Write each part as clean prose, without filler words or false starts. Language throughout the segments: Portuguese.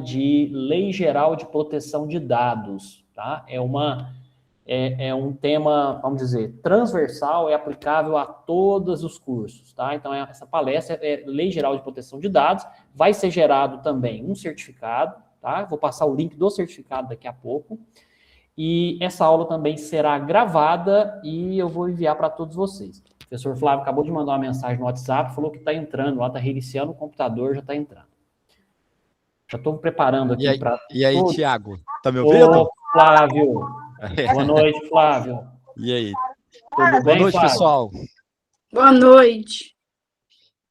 de Lei Geral de Proteção de Dados, tá? É um tema, vamos dizer, transversal, é aplicável a todos os cursos, tá? Então, essa palestra é Lei Geral de Proteção de Dados, vai ser gerado também um certificado, tá? Vou passar o link do certificado daqui a pouco, e essa aula também será gravada e eu vou enviar para todos vocês. O professor Flávio acabou de mandar uma mensagem no WhatsApp, falou que está entrando lá, está reiniciando o computador, já está entrando. Já estou preparando aqui para... E aí, Tiago, tá me ouvindo? Ô, Flávio. Boa noite, Flávio. E aí? Tudo bem, Boa noite, Flávio? pessoal. Boa noite.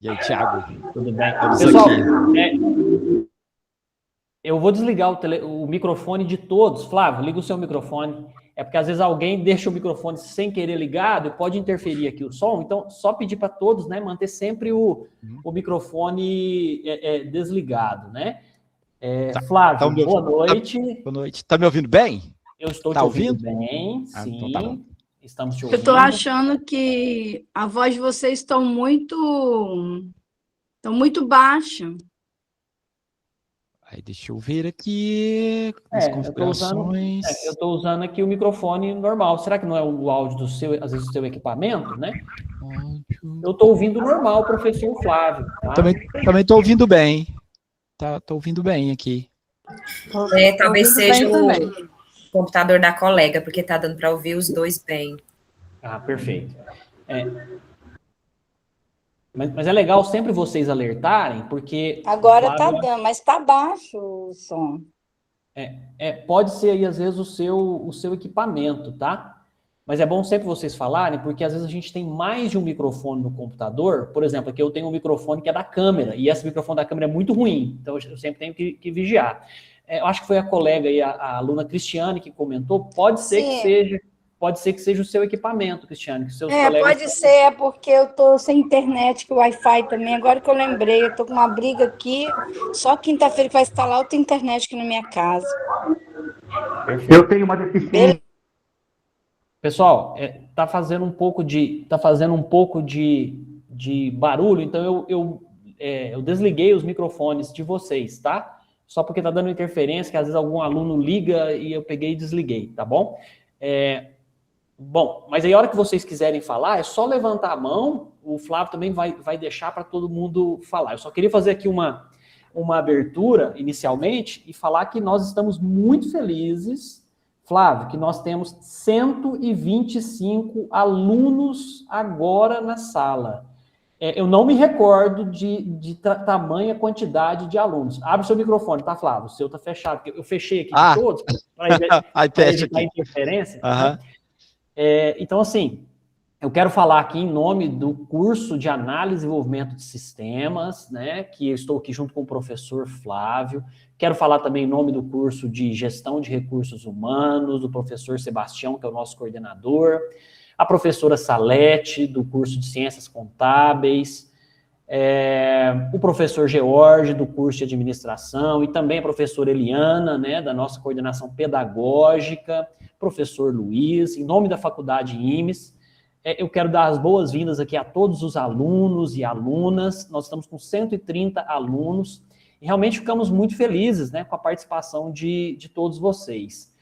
E aí, Tiago? Tudo bem? Estamos Pessoal, aqui. Eu vou desligar o microfone de todos. Flávio, liga o seu microfone. É porque às vezes alguém deixa o microfone sem querer ligado e pode interferir aqui o som. Então, só pedir para todos, né, manter sempre o microfone desligado, né? Flávio, Tá boa noite. Boa noite. Tá me ouvindo bem? Eu estou Tá te ouvindo ouvindo? bem, sim. Então tá bom. Estamos te ouvindo. Eu estou achando que a voz de vocês estão muito baixa. Aí, deixa eu ver aqui as configurações. Eu estou usando aqui o microfone normal. Será que não é o áudio do seu, às vezes, do seu equipamento, né? Eu estou ouvindo normal, professor Flávio. Tá? Também estou ouvindo bem. Tô ouvindo bem aqui. Talvez seja o computador da colega, porque tá dando para ouvir os dois bem. Ah, perfeito. Mas é legal sempre vocês alertarem, porque... Agora tá dando, mas tá baixo o som. Pode ser aí, às vezes, o seu equipamento, tá? Mas é bom sempre vocês falarem, porque às vezes a gente tem mais de um microfone no computador. Por exemplo, aqui eu tenho um microfone que é da câmera, e esse microfone da câmera é muito ruim, então eu sempre tenho que vigiar. Eu acho que foi a colega aí, a aluna Cristiane, que comentou, pode ser que seja o seu equipamento, Cristiane. Que seus colegas... Pode ser, porque eu tô sem internet, que o Wi-Fi também, agora que eu lembrei, eu tô com uma briga aqui, só quinta-feira que vai instalar outra internet aqui na minha casa. Perfeito. Eu tenho uma deficiência. Pessoal, tá fazendo um pouco de barulho, então eu desliguei os microfones de vocês, tá? Só porque tá dando interferência, que às vezes algum aluno liga e eu peguei e desliguei, tá bom? Bom, mas aí a hora que vocês quiserem falar, é só levantar a mão, o Flávio também vai deixar para todo mundo falar. Eu só queria fazer aqui uma abertura, inicialmente, e falar que nós estamos muito felizes, Flávio, que nós temos 125 alunos agora na sala. Eu não me recordo de tamanha quantidade de alunos. Abre seu microfone, tá, Flávio? O seu tá fechado, porque eu fechei aqui de todos, para evitar interferência. Né? Então, assim, eu quero falar aqui em nome do curso de Análise e Desenvolvimento de Sistemas, né, que eu estou aqui junto com o professor Flávio. Quero falar também em nome do curso de Gestão de Recursos Humanos, do professor Sebastião, que é o nosso coordenador, a professora Salete, do curso de Ciências Contábeis, o professor George, do curso de Administração, e também a professora Eliana, né, da nossa coordenação pedagógica, professor Luiz, em nome da Faculdade IMES. Eu quero dar as boas-vindas aqui a todos os alunos e alunas. Nós estamos com 130 alunos e realmente ficamos muito felizes, né, com a participação de todos vocês.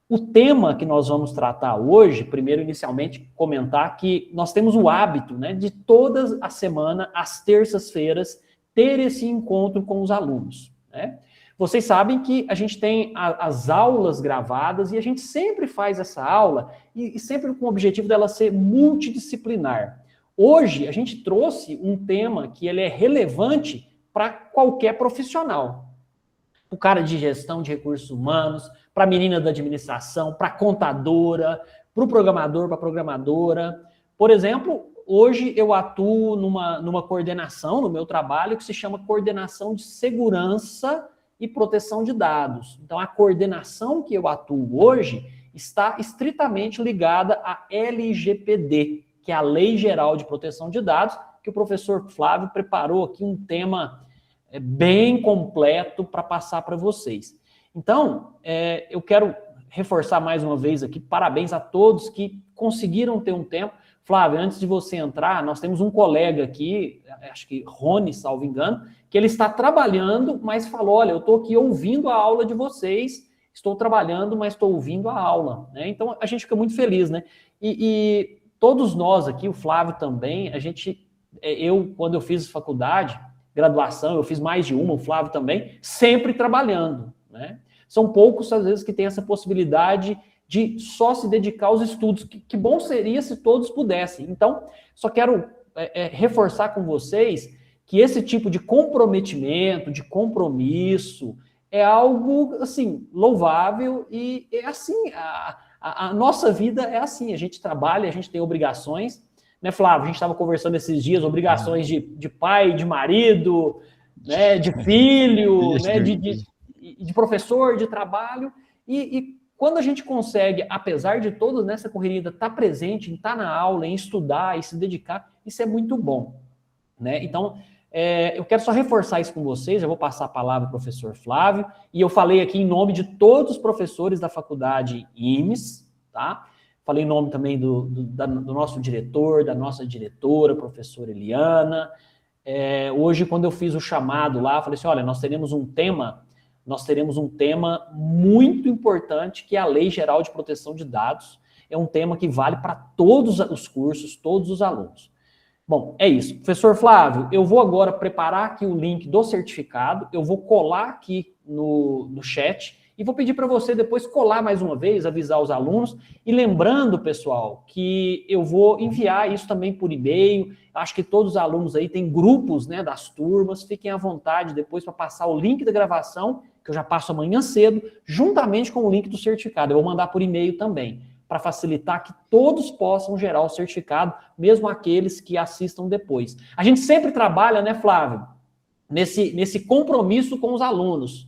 O tema que nós vamos tratar hoje, primeiro, inicialmente, comentar que nós temos o hábito, né, de toda a semana, às terças-feiras, ter esse encontro com os alunos, né? Vocês sabem que a gente tem as aulas gravadas e a gente sempre faz essa aula e sempre com o objetivo dela ser multidisciplinar. Hoje, a gente trouxe um tema que ele é relevante para qualquer profissional. O cara de gestão de recursos humanos, para a menina da administração, para a contadora, para o programador, para a programadora. Por exemplo, hoje eu atuo numa coordenação, no meu trabalho, que se chama Coordenação de Segurança e Proteção de Dados. Então, a coordenação que eu atuo hoje está estritamente ligada à LGPD, que é a Lei Geral de Proteção de Dados, que o professor Flávio preparou aqui um tema bem completo para passar para vocês. Então, eu quero reforçar mais uma vez aqui, parabéns a todos que conseguiram ter um tempo, Flávio, antes de você entrar, nós temos um colega aqui, acho que Rony, salvo engano, que ele está trabalhando, mas falou, olha, eu estou aqui ouvindo a aula de vocês, estou trabalhando, mas estou ouvindo a aula, né? Então, a gente fica muito feliz, né? E todos nós aqui, o Flávio também, quando eu fiz faculdade, graduação, eu fiz mais de uma, o Flávio também, sempre trabalhando, né? São poucos, às vezes, que têm essa possibilidade de só se dedicar aos estudos. Que bom seria se todos pudessem. Então, só quero reforçar com vocês que esse tipo de comprometimento, de compromisso, é algo, assim, louvável e é assim, a nossa vida é assim, a gente trabalha, a gente tem obrigações, né, Flávio? A gente estava conversando esses dias, obrigações de pai, de marido, né, de filho, né, de professor, de trabalho, e quando a gente consegue, apesar de toda nessa correria, estar presente, estar na aula, em estudar e se dedicar, isso é muito bom, né? Então, eu quero só reforçar isso com vocês, já vou passar a palavra ao professor Flávio, e eu falei aqui em nome de todos os professores da faculdade IMES, tá? Falei em nome também do nosso diretor, da nossa diretora, professora Eliana. Hoje, quando eu fiz o chamado lá, falei assim, olha, nós teremos um tema muito importante, que é a Lei Geral de Proteção de Dados. É um tema que vale para todos os cursos, todos os alunos. Bom, é isso. Professor Flávio, eu vou agora preparar aqui o link do certificado, eu vou colar aqui no chat e vou pedir para você depois colar mais uma vez, avisar os alunos. E lembrando, pessoal, que eu vou enviar isso também por e-mail. Acho que todos os alunos aí têm grupos, né, das turmas. Fiquem à vontade depois para passar o link da gravação, que eu já passo amanhã cedo, juntamente com o link do certificado. Eu vou mandar por e-mail também, para facilitar que todos possam gerar o certificado, mesmo aqueles que assistam depois. A gente sempre trabalha, né, Flávio, nesse compromisso com os alunos.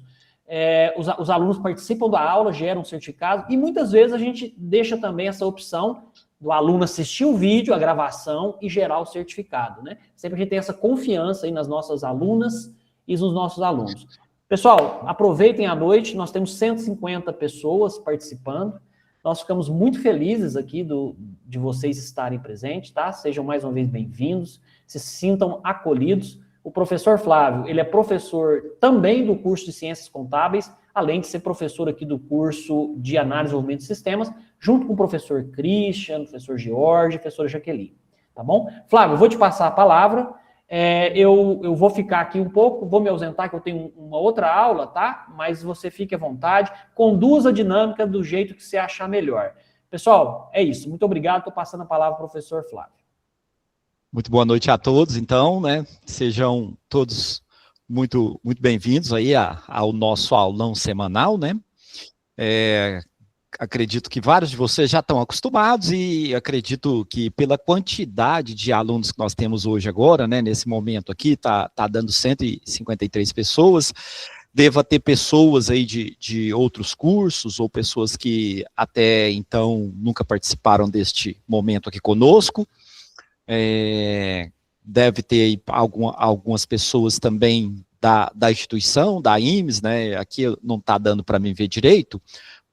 Os alunos participam da aula, geram certificado, e muitas vezes a gente deixa também essa opção do aluno assistir o vídeo, a gravação, e gerar o certificado, né? Sempre a gente tem essa confiança aí nas nossas alunas e nos nossos alunos. Pessoal, aproveitem a noite, nós temos 150 pessoas participando. Nós ficamos muito felizes aqui de vocês estarem presentes, tá? Sejam mais uma vez bem-vindos, se sintam acolhidos. O professor Flávio, ele é professor também do curso de Ciências Contábeis, além de ser professor aqui do curso de Análise e Desenvolvimento de Sistemas, junto com o professor Christian, o professor George, a professora Jaqueline, tá bom? Flávio, eu vou te passar a palavra, eu vou ficar aqui um pouco, vou me ausentar, que eu tenho uma outra aula, tá? Mas você fique à vontade, conduza a dinâmica do jeito que você achar melhor. Pessoal, é isso. Muito obrigado, estou passando a palavra ao professor Flávio. Muito boa noite a todos, então, né? Sejam todos muito bem-vindos aí ao nosso aulão semanal, né? Acredito que vários de vocês já estão acostumados e acredito que pela quantidade de alunos que nós temos hoje agora, né, nesse momento aqui, tá dando 153 pessoas, deva ter pessoas aí de outros cursos ou pessoas que até então nunca participaram deste momento aqui conosco, deve ter aí algumas pessoas também da instituição, da IMES, né, aqui não está dando para mim ver direito,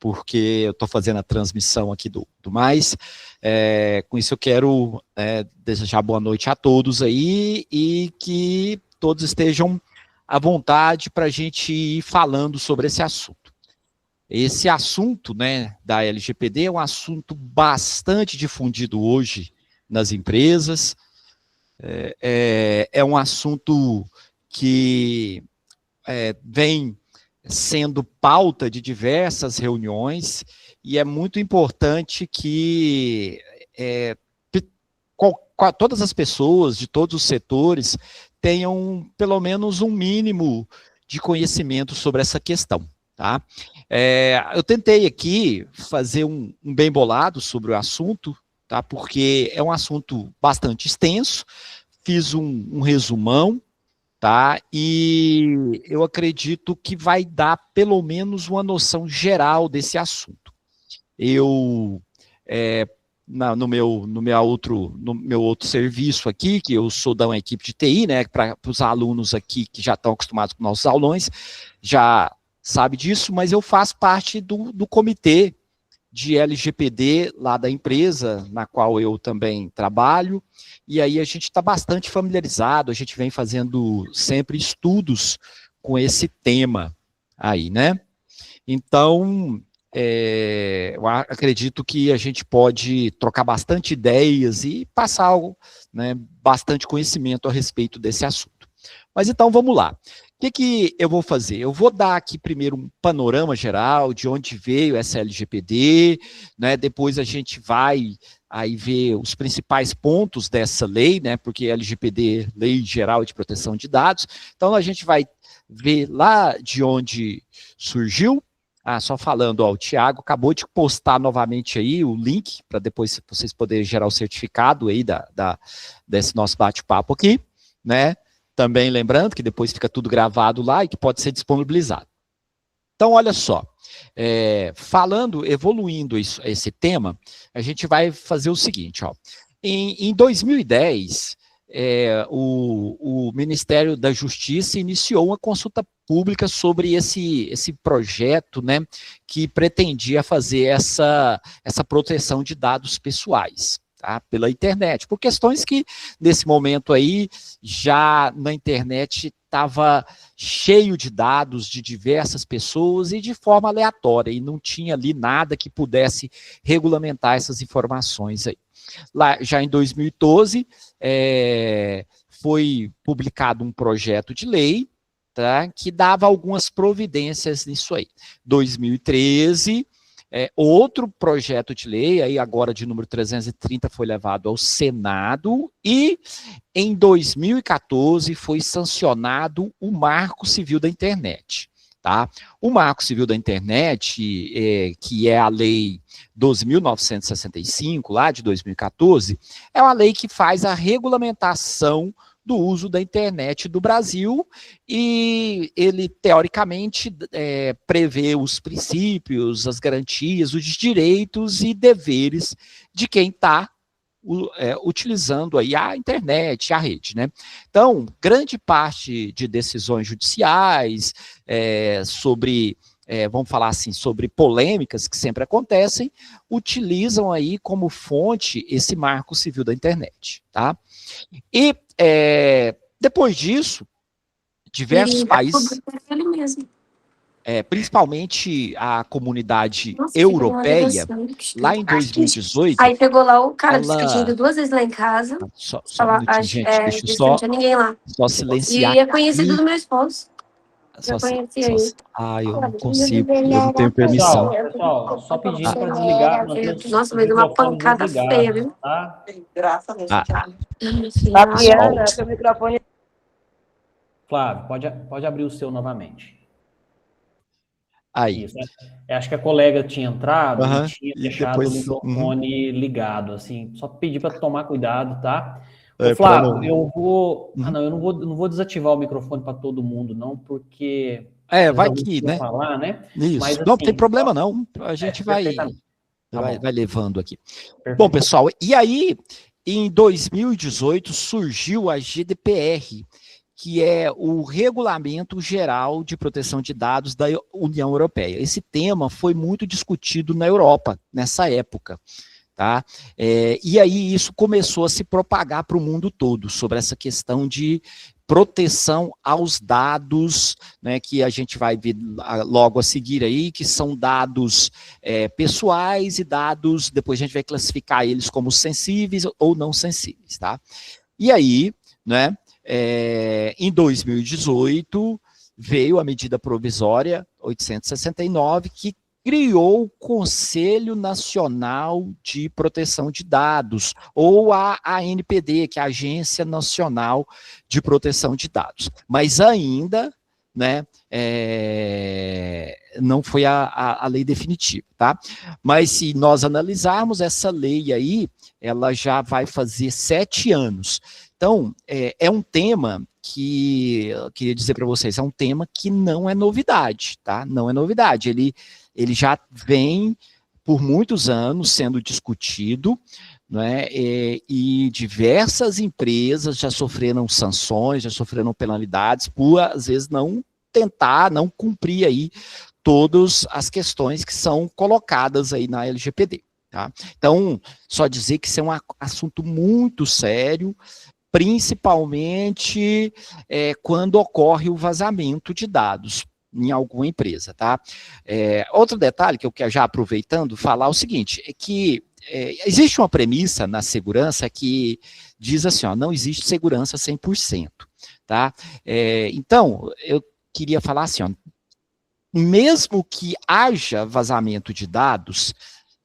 porque eu estou fazendo a transmissão aqui do mais. Com isso eu quero desejar boa noite a todos aí e que todos estejam à vontade para a gente ir falando sobre esse assunto. Esse assunto, né, da LGPD é um assunto bastante difundido hoje nas empresas, é um assunto que vem sendo pauta de diversas reuniões, e é muito importante que todas as pessoas de todos os setores tenham pelo menos um mínimo de conhecimento sobre essa questão, tá? Eu tentei aqui fazer um bem bolado sobre o assunto, tá? Porque é um assunto bastante extenso, fiz um resumão, tá? E eu acredito que vai dar pelo menos uma noção geral desse assunto. Eu, no meu outro serviço aqui, que eu sou da uma equipe de TI, né, para os alunos aqui que já estão acostumados com nossos aulões, já sabe disso, mas eu faço parte do comitê de LGPD lá da empresa, na qual eu também trabalho, e aí a gente está bastante familiarizado, a gente vem fazendo sempre estudos com esse tema aí, né? Então, eu acredito que a gente pode trocar bastante ideias e passar algo, né, bastante conhecimento a respeito desse assunto. Mas então, vamos lá. O que eu vou fazer? Eu vou dar aqui primeiro um panorama geral de onde veio essa LGPD, né? Depois a gente vai aí ver os principais pontos dessa lei, né? Porque LGPD, Lei Geral de Proteção de Dados. Então a gente vai ver lá de onde surgiu. Só falando, ó, o Thiago acabou de postar novamente aí o link para depois vocês poderem gerar o certificado aí desse nosso bate-papo aqui, né? Também lembrando que depois fica tudo gravado lá e que pode ser disponibilizado. Então, olha só, evoluindo esse tema, a gente vai fazer o seguinte, ó. Em 2010, o Ministério da Justiça iniciou uma consulta pública sobre esse projeto, né, que pretendia fazer essa proteção de dados pessoais. Tá, pela internet, por questões que, nesse momento aí, já na internet estava cheio de dados de diversas pessoas e de forma aleatória, e não tinha ali nada que pudesse regulamentar essas informações aí. Lá, já em 2012, foi publicado um projeto de lei, tá, que dava algumas providências nisso aí. 2013... outro projeto de lei, aí agora de número 330, foi levado ao Senado e em 2014 foi sancionado o Marco Civil da Internet. Tá? O Marco Civil da Internet, que é a Lei 12.965, lá de 2014, é uma lei que faz a regulamentação do uso da internet do Brasil, e ele, teoricamente, prevê os princípios, as garantias, os direitos e deveres de quem está utilizando aí a internet, a rede, né? Então, grande parte de decisões judiciais sobre, vamos falar assim, sobre polêmicas que sempre acontecem, utilizam aí como fonte esse Marco Civil da Internet, tá? E depois disso, diversos países, principalmente a comunidade europeia, lá em 2018... Aí pegou lá o cara discutindo 2 vezes lá em casa. Só um minutinho, gente, deixa eu não tinha ninguém lá. só silenciar. E é conhecido do meu esposo. Eu não consigo, eu não tenho permissão. Pessoal, só pedindo para desligar. Nossa, mas uma pancada feia, viu? Tá? Graças a Deus. Fabiana, seu microfone. Flávio, pode abrir o seu novamente. Aí. Isso, né? Acho que a colega tinha entrado e tinha deixado depois, o microfone ligado, assim, só pedir para tomar cuidado, tá? É, Flávio, eu vou... eu não vou desativar o microfone para todo mundo, não, porque... vai que, né? Falar, né? Isso, mas, não assim, tem problema não, a gente vai levando aqui. Perfeito. Bom, pessoal, e aí, em 2018, surgiu a GDPR, que é o Regulamento Geral de Proteção de Dados da União Europeia. Esse tema foi muito discutido na Europa, nessa época. Tá? E aí isso começou a se propagar para o mundo todo, sobre essa questão de proteção aos dados, né, que a gente vai ver logo a seguir aí, que são dados pessoais e dados, depois a gente vai classificar eles como sensíveis ou não sensíveis. Tá? E aí, né, em 2018, veio a medida provisória 869, que criou o Conselho Nacional de Proteção de Dados, ou a ANPD, que é a Agência Nacional de Proteção de Dados. Mas ainda, né, não foi a lei definitiva, tá? Mas se nós analisarmos essa lei aí, ela já vai fazer 7 anos. Então, é um tema que, eu queria dizer para vocês, é um tema que não é novidade, tá? Não é novidade, ele já vem por muitos anos sendo discutido, né? E diversas empresas já sofreram sanções, já sofreram penalidades por, às vezes, não tentar não cumprir aí todas as questões que são colocadas aí na LGPD. Tá? Então, só dizer que isso é um assunto muito sério, principalmente quando ocorre o vazamento de dados em alguma empresa, tá? Outro detalhe que eu quero, já aproveitando, falar o seguinte, é que existe uma premissa na segurança que diz assim, ó, não existe segurança 100%, tá? Então, eu queria falar assim, ó, mesmo que haja vazamento de dados,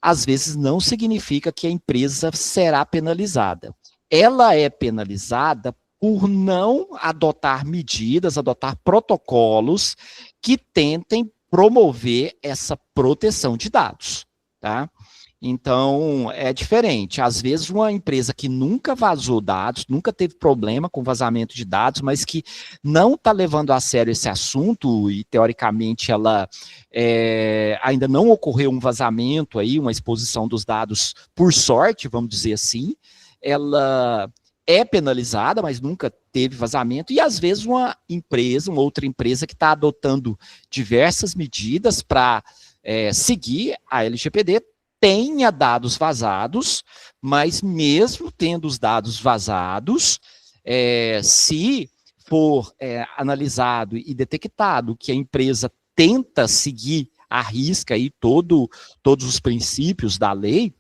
às vezes não significa que a empresa será penalizada. Ela é penalizada por não adotar medidas, adotar protocolos que tentem promover essa proteção de dados, tá? Então, é diferente. Às vezes, uma empresa que nunca vazou dados, nunca teve problema com vazamento de dados, mas que não está levando a sério esse assunto e, teoricamente, ela ainda não ocorreu um vazamento, aí, uma exposição dos dados por sorte, vamos dizer assim, ela é penalizada, mas nunca teve vazamento, e às vezes uma outra empresa que está adotando diversas medidas para seguir a LGPD, tenha dados vazados, mas mesmo tendo os dados vazados, se for analisado e detectado que a empresa tenta seguir à risca aí todos os princípios da lei,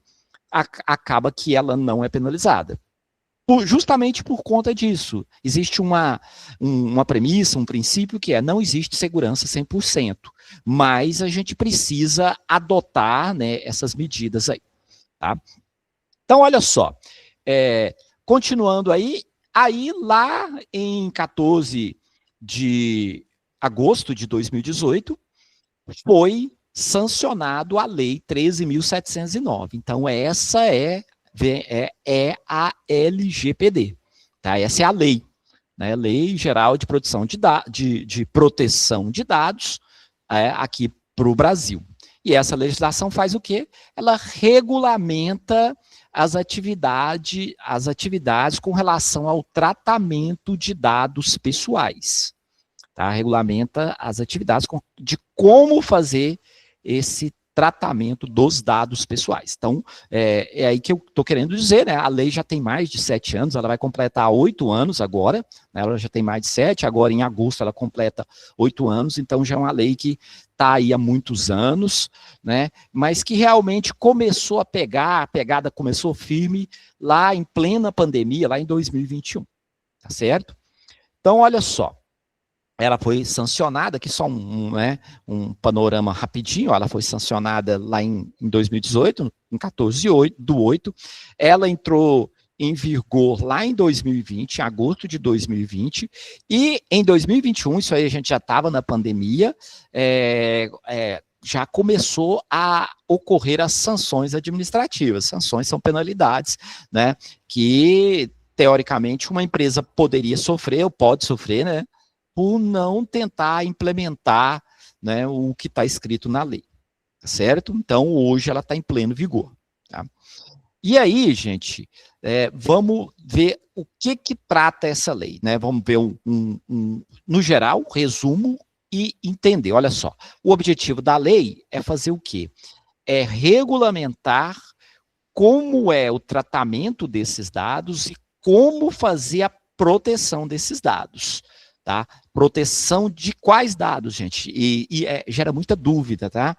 acaba que ela não é penalizada. Justamente por conta disso, existe uma premissa, um princípio que não existe segurança 100%, mas a gente precisa adotar, né, essas medidas aí, tá? Então, olha só, continuando aí lá em 14 de agosto de 2018, foi sancionado a Lei 13.709. Então, essa é a LGPD, tá? Essa é a lei, né? Lei Geral de Proteção de Proteção de Dados aqui para o Brasil. E essa legislação faz o quê? Ela regulamenta as atividades com relação ao tratamento de dados pessoais, tá? Regulamenta as atividades de como fazer esse tratamento dos dados pessoais. Então, é aí que eu estou querendo dizer, né? A lei já tem mais de 7 anos, ela vai completar 8 anos agora, né? Ela já tem mais de 7, agora em agosto ela completa 8 anos, então já é uma lei que está aí há muitos anos, né? Mas que realmente começou a pegada começou firme lá em plena pandemia, lá em 2021, tá certo? Então, olha só, ela foi sancionada, aqui só um panorama rapidinho, ela foi sancionada lá em 2018, em 14/8, ela entrou em vigor lá em 2020, em agosto de 2020, e em 2021, isso aí a gente já estava na pandemia, já começou a ocorrer as sanções administrativas. Sanções são penalidades, né, que teoricamente uma empresa poderia sofrer, ou pode sofrer, né, por não tentar implementar, né, o que está escrito na lei, certo? Então, hoje ela está em pleno vigor, tá? E aí, gente, vamos ver o que trata essa lei, né? Vamos ver no geral, resumo e entender. Olha só, o objetivo da lei é fazer o quê? É regulamentar como é o tratamento desses dados e como fazer a proteção desses dados, tá? Proteção de quais dados, gente? Gera muita dúvida, tá?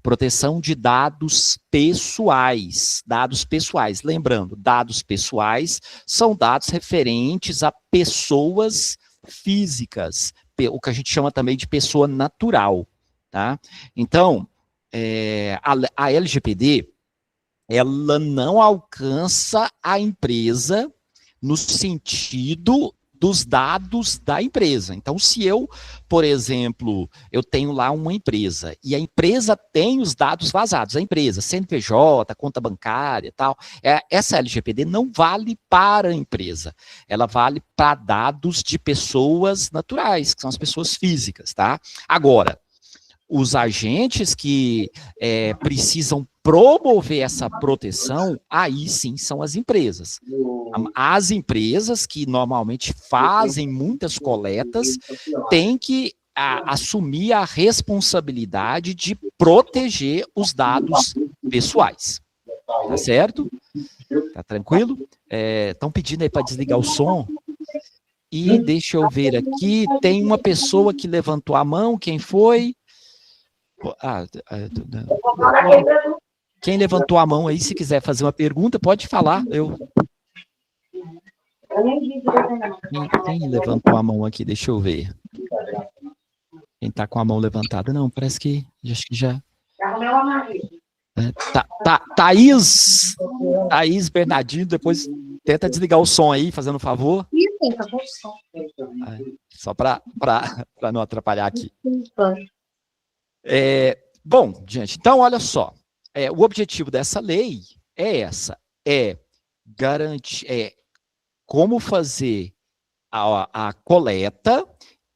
Proteção de dados pessoais. Dados pessoais. Lembrando, dados pessoais são dados referentes a pessoas físicas, o que a gente chama também de pessoa natural, tá? Então, a LGPD, ela não alcança a empresa no sentido dos dados da empresa. Então, se eu, por exemplo, eu tenho lá uma empresa, e a empresa tem os dados vazados, a empresa, CNPJ, conta bancária e tal, essa LGPD não vale para a empresa, ela vale para dados de pessoas naturais, que são as pessoas físicas, tá? Agora, os agentes que precisam promover essa proteção, aí sim são as empresas. As empresas que normalmente fazem muitas coletas têm que assumir a responsabilidade de proteger os dados pessoais. Tá certo? Tá tranquilo? Estão pedindo aí para desligar o som. E deixa eu ver aqui, tem uma pessoa que levantou a mão, quem foi? Quem levantou a mão aí, se quiser fazer uma pergunta, pode falar. Quem levantou a mão aqui? Deixa eu ver. Quem está com a mão levantada? Não, parece que acho que já. Thaís Bernardino, depois tenta desligar o som aí, fazendo um favor. Só para não atrapalhar aqui. Bom, gente, então olha só. O objetivo dessa lei é garantir, como fazer a coleta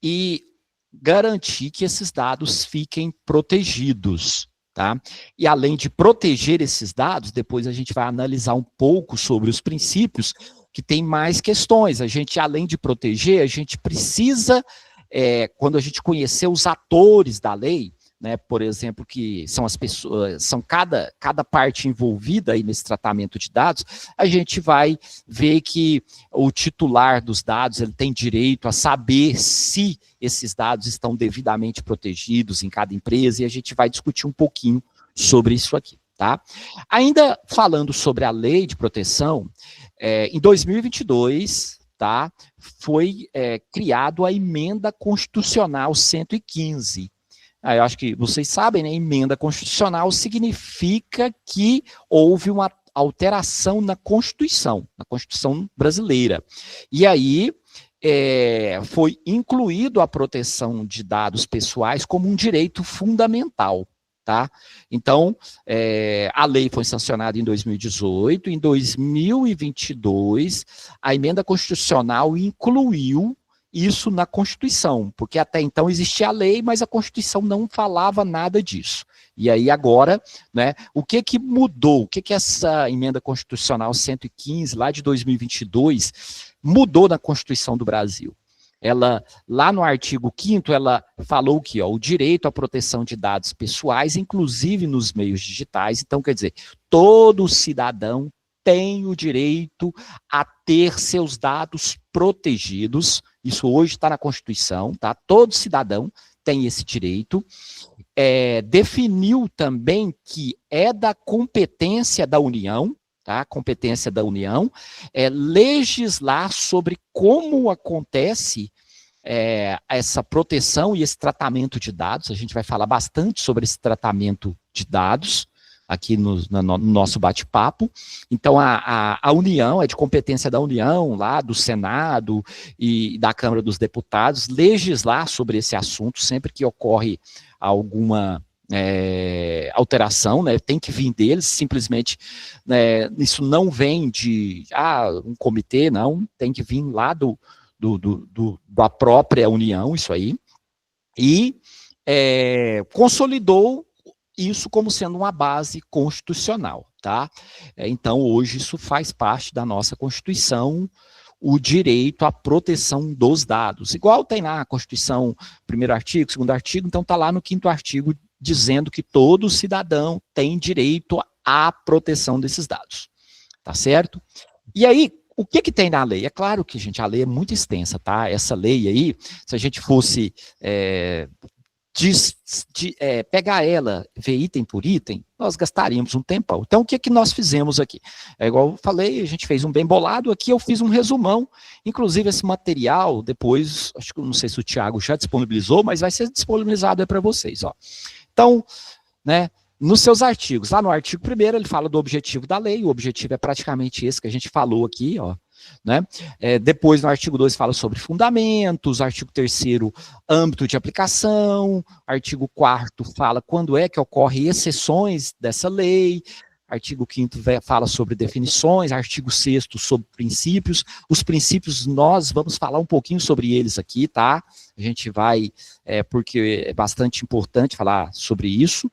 e garantir que esses dados fiquem protegidos, tá? E além de proteger esses dados, depois a gente vai analisar um pouco sobre os princípios, que tem mais questões. A gente, além de proteger, a gente precisa, quando a gente conhecer os atores da lei, né, por exemplo, que são as pessoas, são cada parte envolvida aí nesse tratamento de dados, a gente vai ver que o titular dos dados, ele tem direito a saber se esses dados estão devidamente protegidos em cada empresa, e a gente vai discutir um pouquinho sobre isso aqui, tá? Ainda falando sobre a lei de proteção, em 2022, tá, foi criado a Emenda Constitucional 115. Eu acho que vocês sabem, né? Emenda constitucional significa que houve uma alteração na Constituição brasileira. E aí foi incluído a proteção de dados pessoais como um direito fundamental, tá? Então, a lei foi sancionada em 2018, em 2022, a Emenda Constitucional incluiu isso na Constituição, porque até então existia a lei, mas a Constituição não falava nada disso. E aí agora, né, o que mudou? O que essa Emenda Constitucional 115, lá de 2022, mudou na Constituição do Brasil? Ela, lá no artigo 5º, ela falou que o direito à proteção de dados pessoais, inclusive nos meios digitais, então quer dizer, todo cidadão tem o direito a ter seus dados protegidos. Isso hoje está na Constituição, tá? Todo cidadão tem esse direito. Definiu também que é da competência da União, tá? Competência da União, legislar sobre como acontece essa proteção e esse tratamento de dados. A gente vai falar bastante sobre esse tratamento de dados aqui no nosso bate-papo. Então, a União, é de competência da União, lá do Senado e da Câmara dos Deputados, legislar sobre esse assunto sempre que ocorre alguma alteração, né, tem que vir deles, simplesmente, né, isso não vem de um comitê, não, tem que vir lá da própria União, isso aí, e consolidou isso como sendo uma base constitucional, tá? Então, hoje, isso faz parte da nossa Constituição, o direito à proteção dos dados. Igual tem lá a Constituição, primeiro artigo, segundo artigo, então está lá no 5º artigo, dizendo que todo cidadão tem direito à proteção desses dados, tá certo? E aí, o que tem na lei? É claro que, gente, a lei é muito extensa, tá? Essa lei aí, se a gente fosse pegar ela, ver item por item, nós gastaríamos um tempão. Então, o que nós fizemos aqui? Igual eu falei, a gente fez um bem bolado, aqui eu fiz um resumão, inclusive esse material, depois, acho que não sei se o Thiago já disponibilizou, mas vai ser disponibilizado aí para vocês, ó. Então, né, nos seus artigos, lá no artigo 1º, ele fala do objetivo da lei, o objetivo é praticamente esse que a gente falou aqui, ó, né? Depois, no artigo 2, fala sobre fundamentos, artigo 3º, âmbito de aplicação, artigo 4º fala quando é que ocorrem exceções dessa lei, artigo 5º fala sobre definições, artigo 6º sobre princípios. Os princípios, nós vamos falar um pouquinho sobre eles aqui, tá? A gente vai, porque é bastante importante falar sobre isso.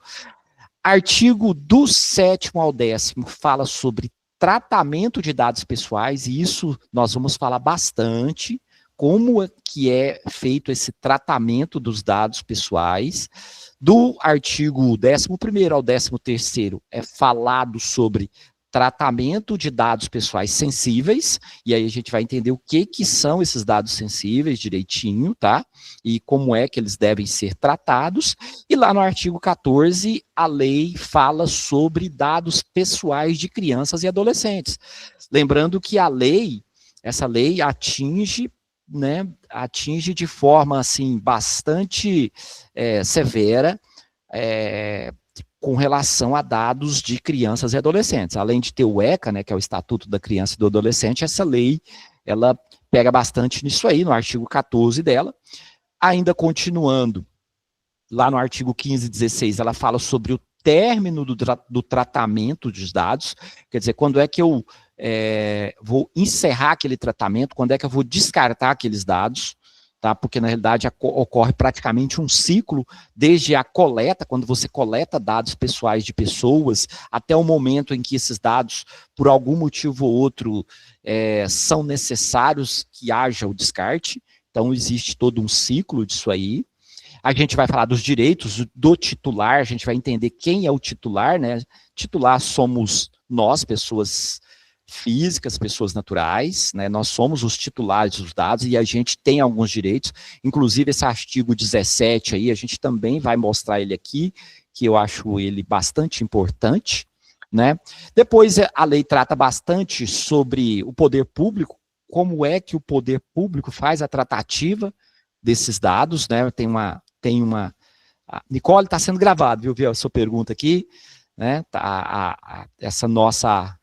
Artigo do 7º ao 10º fala sobre tratamento de dados pessoais, e isso nós vamos falar bastante, como que é feito esse tratamento dos dados pessoais. Do artigo 11º ao 13º é falado sobre tratamento de dados pessoais sensíveis, e aí a gente vai entender o que são esses dados sensíveis direitinho, tá? E como é que eles devem ser tratados. E lá no artigo 14, a lei fala sobre dados pessoais de crianças e adolescentes. Lembrando que essa lei atinge de forma, assim, bastante severa, com relação a dados de crianças e adolescentes. Além de ter o ECA, né, que é o Estatuto da Criança e do Adolescente, essa lei, ela pega bastante nisso aí, no artigo 14 dela. Ainda continuando, lá no artigo 15 e 16, ela fala sobre o término do tratamento dos dados, quer dizer, quando é que eu vou encerrar aquele tratamento, quando é que eu vou descartar aqueles dados, tá? Porque na realidade ocorre praticamente um ciclo, desde a coleta, quando você coleta dados pessoais de pessoas, até o momento em que esses dados, por algum motivo ou outro, são necessários que haja o descarte. Então existe todo um ciclo disso aí. A gente vai falar dos direitos do titular, a gente vai entender quem é o titular, né? Titular somos nós, pessoas físicas, pessoas naturais, né? Nós somos os titulares dos dados e a gente tem alguns direitos, inclusive esse artigo 17 aí, a gente também vai mostrar ele aqui, que eu acho ele bastante importante, né? Depois a lei trata bastante sobre o poder público, como é que o poder público faz a tratativa desses dados, né? Tem uma Nicole, está sendo gravado, viu a sua pergunta aqui, né? Essa nossa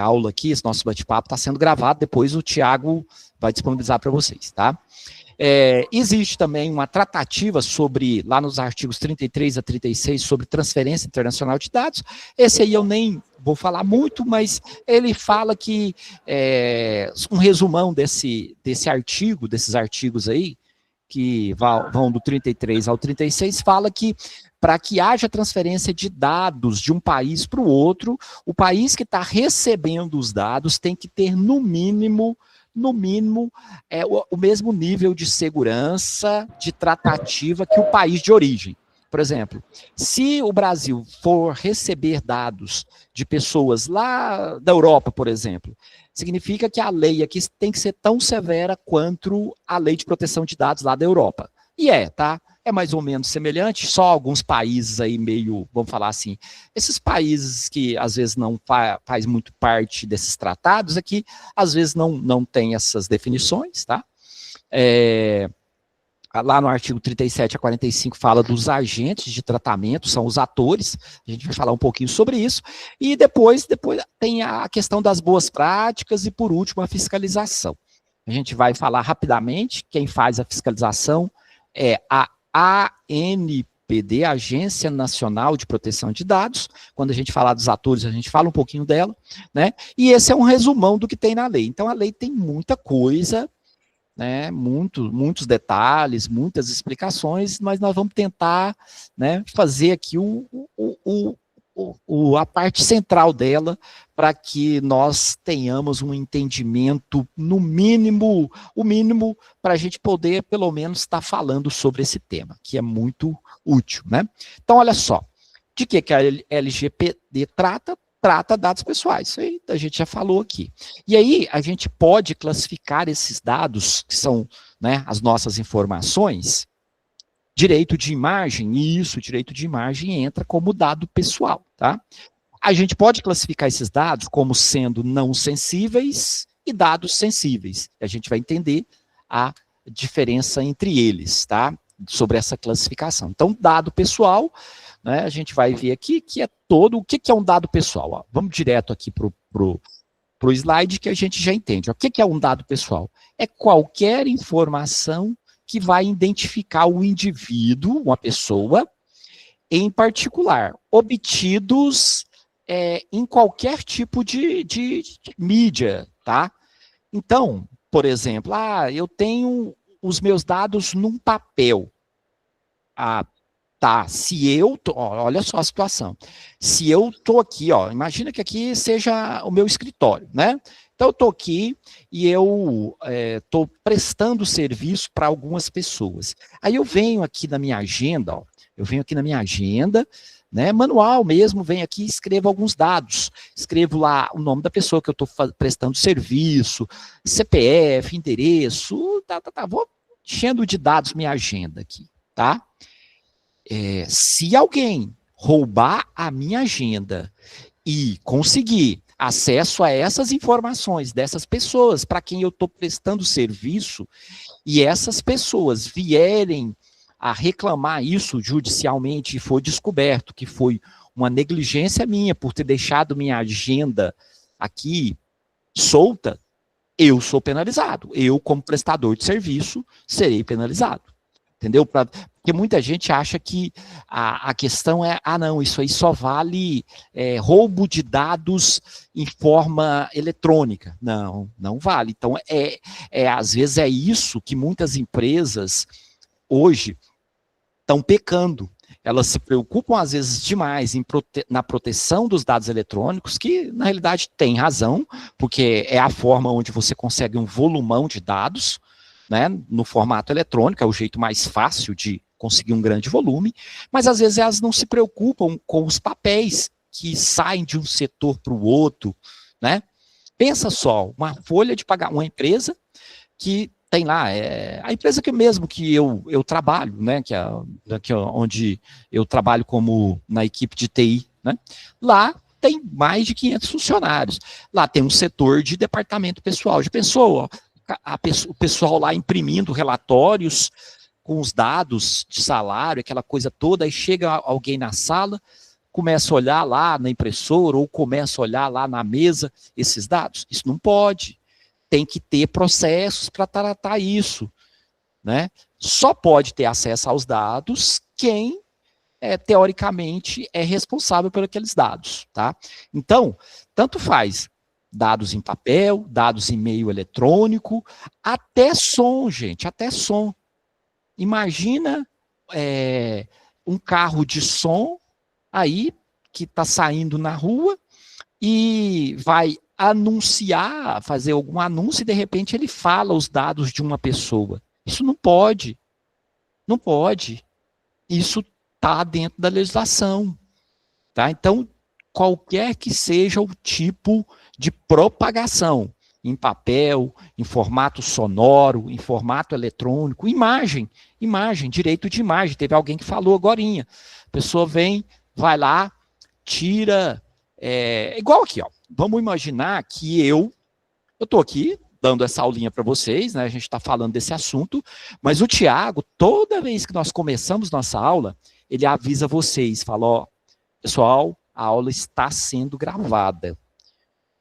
aula aqui, esse nosso bate-papo está sendo gravado, depois o Tiago vai disponibilizar para vocês, tá? Existe também uma tratativa sobre, lá nos artigos 33 a 36, sobre transferência internacional de dados. Esse aí eu nem vou falar muito, mas ele fala que, um resumão desses artigos aí, que vão do 33 ao 36, fala que para que haja transferência de dados de um país para o outro, o país que está recebendo os dados tem que ter, no mínimo, o mesmo nível de segurança, de tratativa que o país de origem. Por exemplo, se o Brasil for receber dados de pessoas lá da Europa, por exemplo, significa que a lei aqui tem que ser tão severa quanto a lei de proteção de dados lá da Europa. E tá? É mais ou menos semelhante, só alguns países aí meio, vamos falar assim, esses países que às vezes não faz muito parte desses tratados aqui, às vezes não tem essas definições, tá? Lá no artigo 37 a 45 fala dos agentes de tratamento, são os atores, a gente vai falar um pouquinho sobre isso, e depois tem a questão das boas práticas e, por último, a fiscalização. A gente vai falar rapidamente, quem faz a fiscalização é a ANPD, Agência Nacional de Proteção de Dados. Quando a gente falar dos atores, a gente fala um pouquinho dela, né? E esse é um resumão do que tem na lei. Então, a lei tem muita coisa, né, muitos detalhes, muitas explicações, mas nós vamos tentar, né, fazer aqui a parte central dela, para que nós tenhamos um entendimento, no mínimo, o mínimo, para a gente poder, pelo menos, estar falando sobre esse tema, que é muito útil, né? Então, olha só, de que a LGPD trata? Trata dados pessoais, isso aí a gente já falou aqui. E aí a gente pode classificar esses dados, que são, né, as nossas informações, direito de imagem, e isso, direito de imagem entra como dado pessoal, tá? A gente pode classificar esses dados como sendo não sensíveis e dados sensíveis. A gente vai entender a diferença entre eles, tá? Sobre essa classificação. Então, dado pessoal, né, a gente vai ver aqui que é todo, o que é um dado pessoal? Ó, vamos direto aqui para o slide que a gente já entende. Ó, o que é um dado pessoal? É qualquer informação que vai identificar o indivíduo, uma pessoa, em particular, obtidos em qualquer tipo de mídia, tá? Então, por exemplo, eu tenho os meus dados num papel. Tá, olha só a situação. Se eu tô aqui, imagina que aqui seja o meu escritório, né? Então, eu estou aqui e eu estou prestando serviço para algumas pessoas. Aí eu venho aqui na minha agenda, ó, né, manual mesmo, venho aqui e escrevo alguns dados. Escrevo lá o nome da pessoa que eu estou prestando serviço, CPF, endereço, vou enchendo de dados minha agenda aqui, tá? Se alguém roubar a minha agenda e conseguir acesso a essas informações dessas pessoas para quem eu estou prestando serviço, e essas pessoas vierem a reclamar isso judicialmente e for descoberto que foi uma negligência minha por ter deixado minha agenda aqui solta, eu sou penalizado. Eu, como prestador de serviço, serei penalizado. Entendeu? Porque muita gente acha que a questão é, não, isso aí só vale roubo de dados em forma eletrônica. Não, não vale. Então, às vezes é isso que muitas empresas hoje estão pecando. Elas se preocupam, às vezes, demais na proteção dos dados eletrônicos, que, na realidade, tem razão, porque é a forma onde você consegue um volumão de dados, né, no formato eletrônico, é o jeito mais fácil de conseguir um grande volume, mas, às vezes, elas não se preocupam com os papéis que saem de um setor para o outro, né? Pensa só, uma folha de pagar, uma empresa que tem lá, a empresa que eu trabalho, né, que é onde eu trabalho na equipe de TI, né, lá tem mais de 500 funcionários, lá tem um setor de departamento pessoal, já pensou, ó, o pessoal lá imprimindo relatórios com os dados de salário, aquela coisa toda, aí chega alguém na sala, começa a olhar lá na impressora, ou começa a olhar lá na mesa esses dados, isso não pode. Tem que ter processos para tratar isso, né? Só pode ter acesso aos dados quem, teoricamente, é responsável por aqueles dados, tá? Então, tanto faz dados em papel, dados em meio eletrônico, até som, gente, até som. Imagina um carro de som aí, que está saindo na rua e vai anunciar, fazer algum anúncio e de repente ele fala os dados de uma pessoa. Isso não pode. Não pode. Isso está dentro da legislação. Tá? Então, qualquer que seja o tipo de propagação, em papel, em formato sonoro, em formato eletrônico, imagem, direito de imagem. Teve alguém que falou agorinha. A pessoa vem, vai lá, tira... igual aqui, ó. Vamos imaginar que eu estou aqui dando essa aulinha para vocês, né? A gente está falando desse assunto, mas o Tiago, toda vez que nós começamos nossa aula, ele avisa vocês, fala, ó, pessoal, a aula está sendo gravada,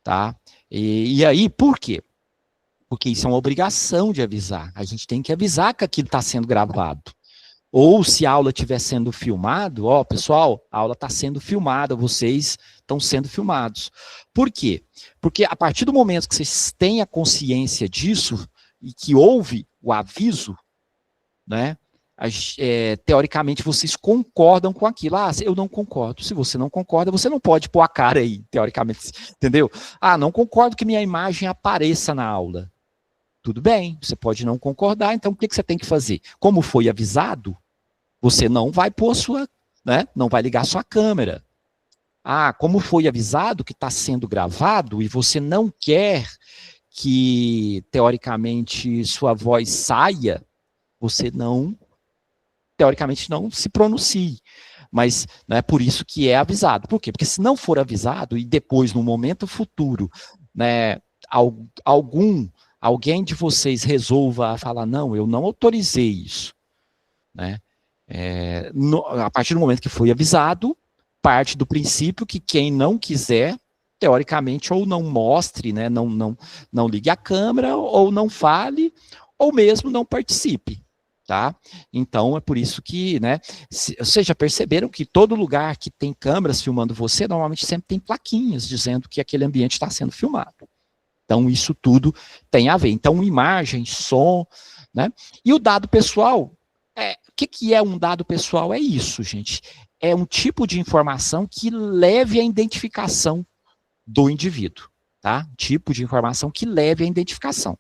tá? E aí, por quê? Porque isso é uma obrigação de avisar. A gente tem que avisar que aquilo está sendo gravado. Ou se a aula estiver sendo filmado, ó, pessoal, a aula está sendo filmada, vocês estão sendo filmados. Por quê? Porque a partir do momento que vocês têm a consciência disso, e que houve o aviso, né, teoricamente vocês concordam com aquilo. Ah, eu não concordo. Se você não concorda, você não pode pôr a cara aí, teoricamente, entendeu? Ah, não concordo que minha imagem apareça na aula. Tudo bem, você pode não concordar, então o que você tem que fazer? Como foi avisado, você não vai pôr não vai ligar sua câmera. Ah, como foi avisado que está sendo gravado e você não quer que, teoricamente, sua voz saia, você teoricamente, não se pronuncie. Mas não é por isso que é avisado. Por quê? Porque se não for avisado e depois, no momento futuro, né, alguém de vocês resolva falar, não, eu não autorizei isso, né? A partir do momento que foi avisado, parte do princípio que quem não quiser, teoricamente, ou não mostre, né, não ligue a câmera, ou não fale, ou mesmo não participe, tá? Então, é por isso que, né, vocês já perceberam que todo lugar que tem câmeras filmando você, normalmente sempre tem plaquinhas dizendo que aquele ambiente está sendo filmado. Então, isso tudo tem a ver. Então, imagem, som, né? E o dado pessoal, o que é um dado pessoal? É isso, gente. É um tipo de informação que leve à identificação do indivíduo, tá? Tipo de informação que leve à identificação.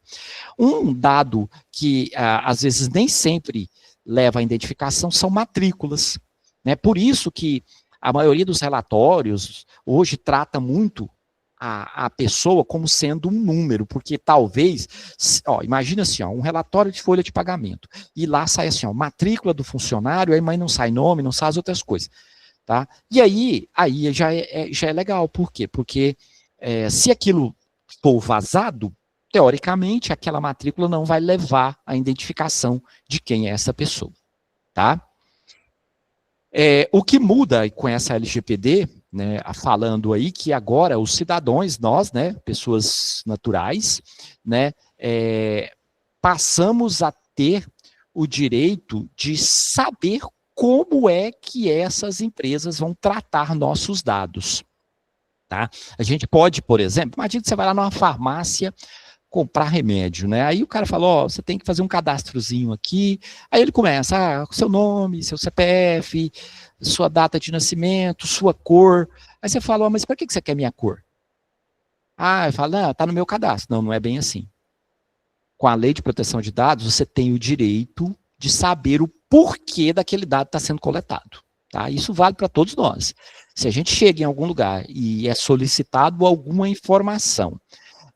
Um dado que, às vezes, nem sempre leva à identificação são matrículas, né? Por isso que a maioria dos relatórios hoje trata muito a pessoa como sendo um número, porque talvez, imagina assim, um relatório de folha de pagamento, e lá sai assim, matrícula do funcionário, aí não sai nome, não sai as outras coisas, tá? E aí já é legal, por quê? Porque se aquilo for vazado, teoricamente, aquela matrícula não vai levar à identificação de quem é essa pessoa, tá? O que muda com essa LGPD, né, falando aí que agora os cidadãos, nós, né, pessoas naturais, né, passamos a ter o direito de saber como é que essas empresas vão tratar nossos dados. Tá? A gente pode, por exemplo, imagina que você vai lá numa farmácia comprar remédio, né? Aí o cara fala, você tem que fazer um cadastrozinho aqui. Aí ele começa, seu nome, seu CPF, sua data de nascimento, sua cor. Aí você fala, mas para que você quer minha cor? Ele fala, tá no meu cadastro. Não, não é bem assim. Com a lei de proteção de dados, você tem o direito de saber o porquê daquele dado está sendo coletado. Tá? Isso vale para todos nós. Se a gente chega em algum lugar e é solicitado alguma informação,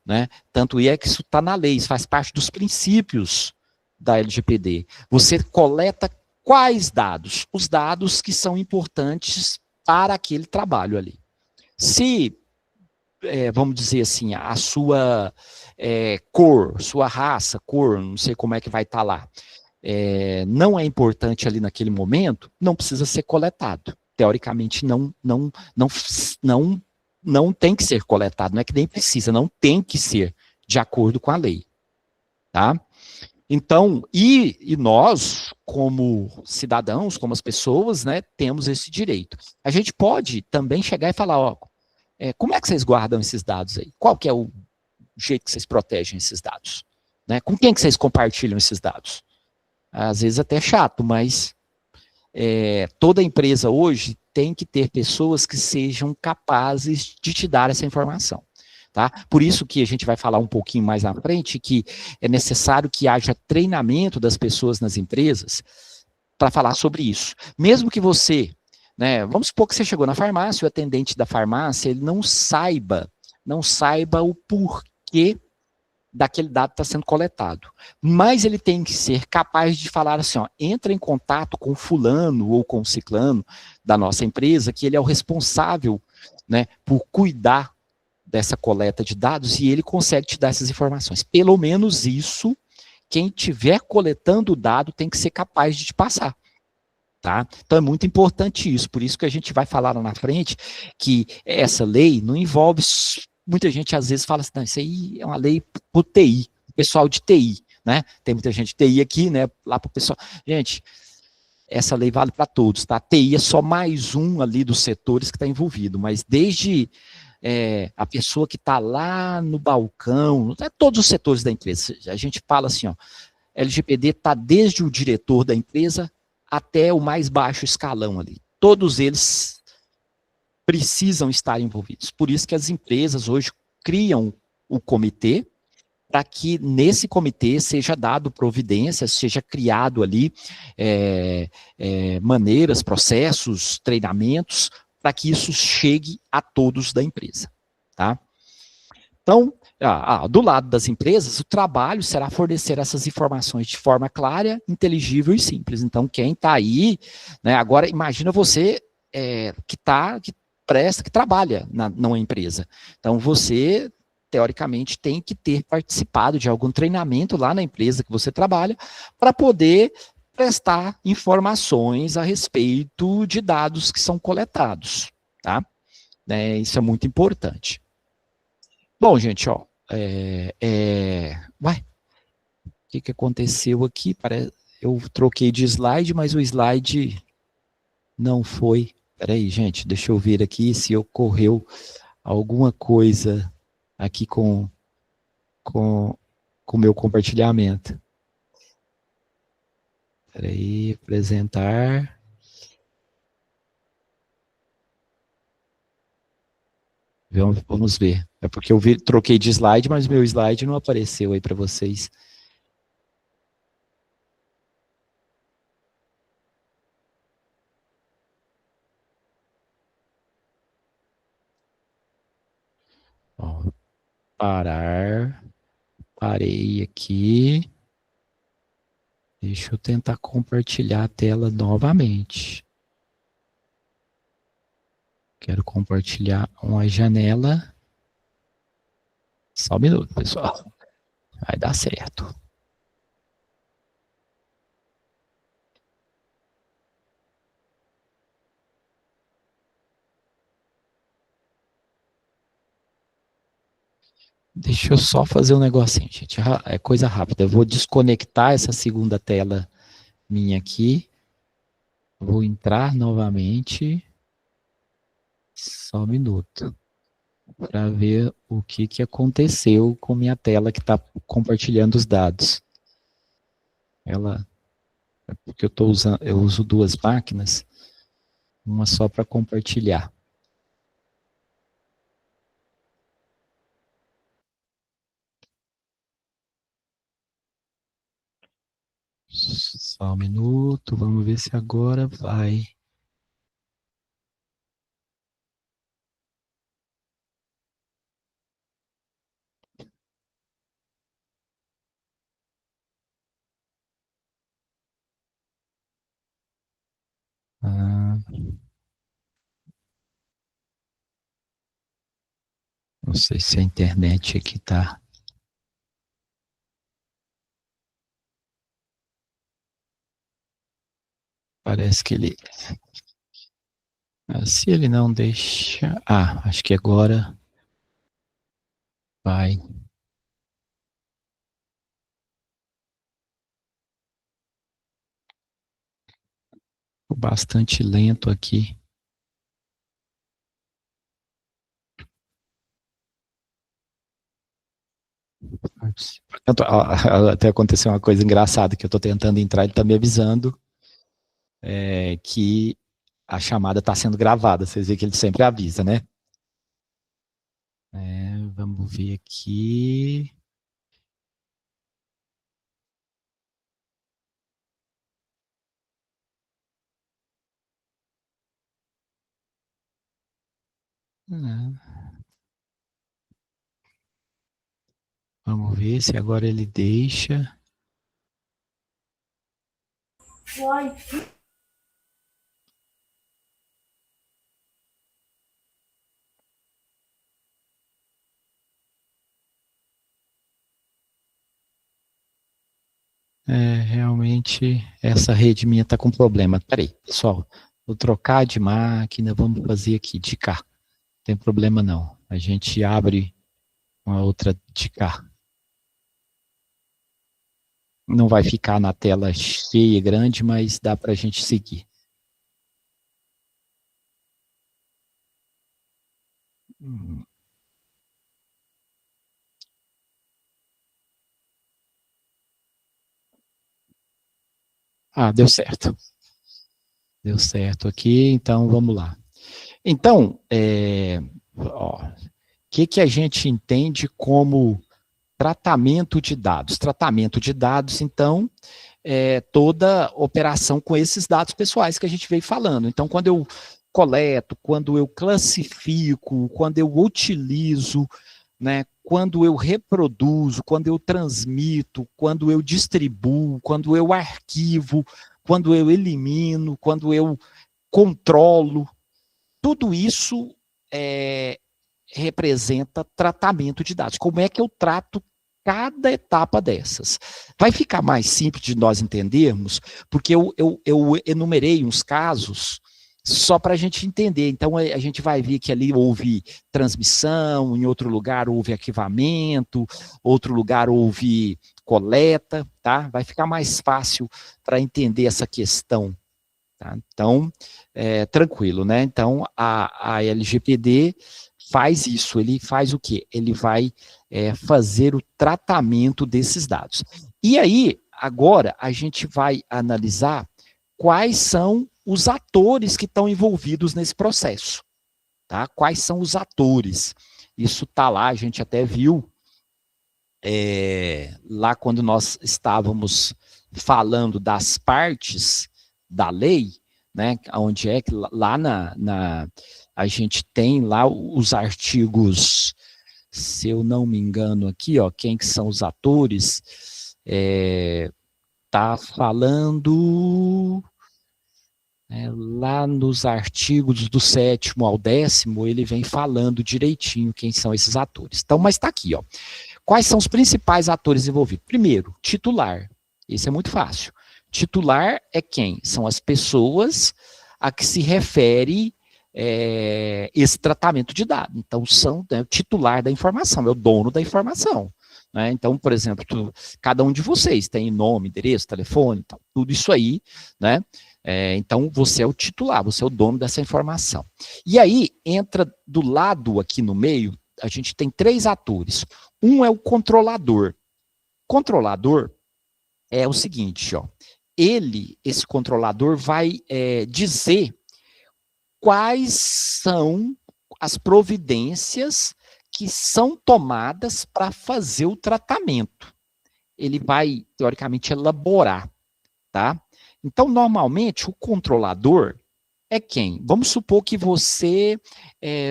né? Tanto é que isso está na lei, isso faz parte dos princípios da LGPD. Você coleta quais dados? Os dados que são importantes para aquele trabalho ali. Se, vamos dizer assim, a sua cor, sua raça, cor, não sei como é que vai estar lá, não é importante ali naquele momento, não precisa ser coletado. Teoricamente, não tem que ser coletado, não é que nem precisa, não tem que ser de acordo com a lei. Tá? Então, e nós, como cidadãos, como as pessoas, né, temos esse direito. A gente pode também chegar e falar, como é que vocês guardam esses dados aí? Qual que é o jeito que vocês protegem esses dados? Né? Com quem que vocês compartilham esses dados? Às vezes até chato, mas toda empresa hoje tem que ter pessoas que sejam capazes de te dar essa informação. Tá? Por isso que a gente vai falar um pouquinho mais na frente que é necessário que haja treinamento das pessoas nas empresas para falar sobre isso. Mesmo que você, né, vamos supor que você chegou na farmácia, o atendente da farmácia, ele não saiba o porquê daquele dado está sendo coletado. Mas ele tem que ser capaz de falar assim, entra em contato com o fulano ou com o ciclano da nossa empresa, que ele é o responsável, né, por cuidar dessa coleta de dados e ele consegue te dar essas informações. Pelo menos isso, quem estiver coletando o dado tem que ser capaz de te passar. Tá? Então é muito importante isso, por isso que a gente vai falar lá na frente que essa lei não envolve. Muita gente às vezes fala assim, não, isso aí é uma lei para o TI, pessoal de TI, né? Tem muita gente de TI aqui, né? Lá para o pessoal. Gente, essa lei vale para todos, tá? TI é só mais um ali dos setores que está envolvido, mas desde a pessoa que está lá no balcão, todos os setores da empresa. A gente fala assim, LGPD está desde o diretor da empresa até o mais baixo escalão ali. Todos eles precisam estar envolvidos. Por isso que as empresas hoje criam o comitê, para que nesse comitê seja dado providências, seja criado ali maneiras, processos, treinamentos, para que isso chegue a todos da empresa. Tá? Então, do lado das empresas, o trabalho será fornecer essas informações de forma clara, inteligível e simples. Então, quem está aí, né, agora imagina você que trabalha numa empresa. Então, você, teoricamente, tem que ter participado de algum treinamento lá na empresa que você trabalha para poder prestar informações a respeito de dados que são coletados, tá? Isso é muito importante. Bom, gente, o que aconteceu aqui? Eu troquei de slide, mas o slide não foi. Peraí, gente, deixa eu ver aqui se ocorreu alguma coisa aqui com o meu compartilhamento. Peraí, apresentar. Vamos ver. É porque eu troquei de slide, mas meu slide não apareceu aí para vocês. Ó, parei aqui. Deixa eu tentar compartilhar a tela novamente. Quero compartilhar uma janela. Só um minuto, pessoal. Vai dar certo. Deixa eu só fazer um negocinho, gente. É coisa rápida. Eu vou desconectar essa segunda tela minha aqui. Vou entrar novamente. Só um minuto. Para ver o que aconteceu com minha tela que está compartilhando os dados. Porque eu uso duas máquinas, uma só para compartilhar. Só um minuto, vamos ver se agora vai. Não sei se a internet aqui tá. Parece que ele. Se ele não deixa. Acho que agora vai. Bastante lento aqui. Até aconteceu uma coisa engraçada, que eu estou tentando entrar, ele está me avisando que a chamada está sendo gravada. Vocês veem que ele sempre avisa, né? Vamos ver aqui. Vamos ver se agora ele deixa. Realmente essa rede minha está com problema. Peraí, pessoal, vou trocar de máquina, vamos fazer aqui de cá. Não tem problema não. A gente abre uma outra de cá. Não vai ficar na tela cheia, grande, mas dá para a gente seguir. Deu certo. Deu certo aqui, então vamos lá. Então, o que a gente entende como tratamento de dados? Tratamento de dados, então, toda operação com esses dados pessoais que a gente veio falando. Então, quando eu coleto, quando eu classifico, quando eu utilizo, né, quando eu reproduzo, quando eu transmito, quando eu distribuo, quando eu arquivo, quando eu elimino, quando eu controlo, tudo isso representa tratamento de dados. Como é que eu trato cada etapa dessas? Vai ficar mais simples de nós entendermos, porque eu enumerei uns casos só para a gente entender. Então, a gente vai ver que ali houve transmissão, em outro lugar houve arquivamento, outro lugar houve coleta, tá? Vai ficar mais fácil para entender essa questão. Tá? Então, tranquilo, né? Então, a LGPD faz isso, ele faz o quê? Ele vai fazer o tratamento desses dados. E aí, agora, a gente vai analisar quais são os atores que estão envolvidos nesse processo. tá? Quais são os atores? Isso está lá, a gente até viu lá quando nós estávamos falando das partes da lei, né? Onde é que lá a gente tem lá os artigos, se eu não me engano aqui, ó, quem que são os atores, tá falando lá nos artigos do 7º ao 10º, ele vem falando direitinho quem são esses atores. Então, mas está aqui, ó. Quais são os principais atores envolvidos? Primeiro, titular. Esse é muito fácil. Titular é quem? São as pessoas a que se refere esse tratamento de dados. Então, são o titular da informação, é o dono da informação. Né? Então, por exemplo, cada um de vocês tem nome, endereço, telefone, tal, tudo isso aí, né? Então, você é o titular, você é o dono dessa informação. E aí, entra do lado aqui no meio, a gente tem 3 atores. Um é o controlador. Controlador é o seguinte, ó. Esse controlador vai dizer quais são as providências que são tomadas para fazer o tratamento. Ele vai, teoricamente, elaborar, tá? Então, normalmente, o controlador é quem? Vamos supor que você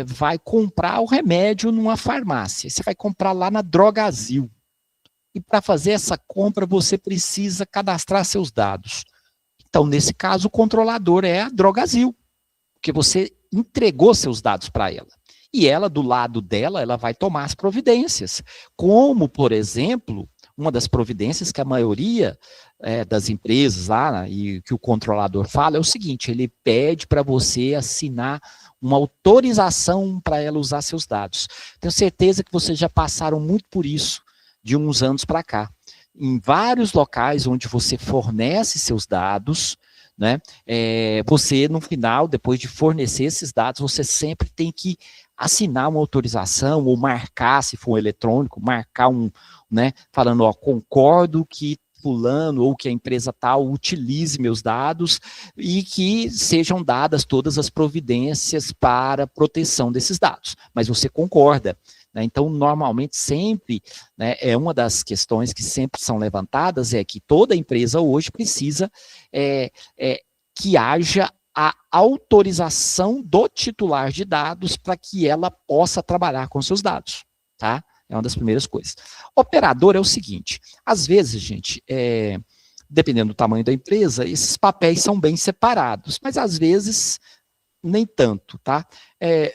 vai comprar o remédio numa farmácia. Você vai comprar lá na Drogazil. E para fazer essa compra, você precisa cadastrar seus dados. Então, nesse caso, o controlador é a Drogazil, porque você entregou seus dados para ela. E ela, do lado dela, ela vai tomar as providências. Como, por exemplo, uma das providências que a maioria das empresas lá, e que o controlador fala, é o seguinte: ele pede para você assinar uma autorização para ela usar seus dados. Tenho certeza que vocês já passaram muito por isso de uns anos para cá. Em vários locais onde você fornece seus dados, né, você, no final, depois de fornecer esses dados, você sempre tem que assinar uma autorização, ou marcar, se for eletrônico, marcar né, falando, ó, concordo que fulano ou que a empresa tal utilize meus dados e que sejam dadas todas as providências para proteção desses dados. Mas você concorda, né? Então, normalmente, sempre, né, uma das questões que sempre são levantadas é que toda empresa hoje precisa que haja a autorização do titular de dados para que ela possa trabalhar com seus dados, tá? É uma das primeiras coisas. Operador é o seguinte: às vezes, gente, dependendo do tamanho da empresa, esses papéis são bem separados, mas às vezes nem tanto, tá?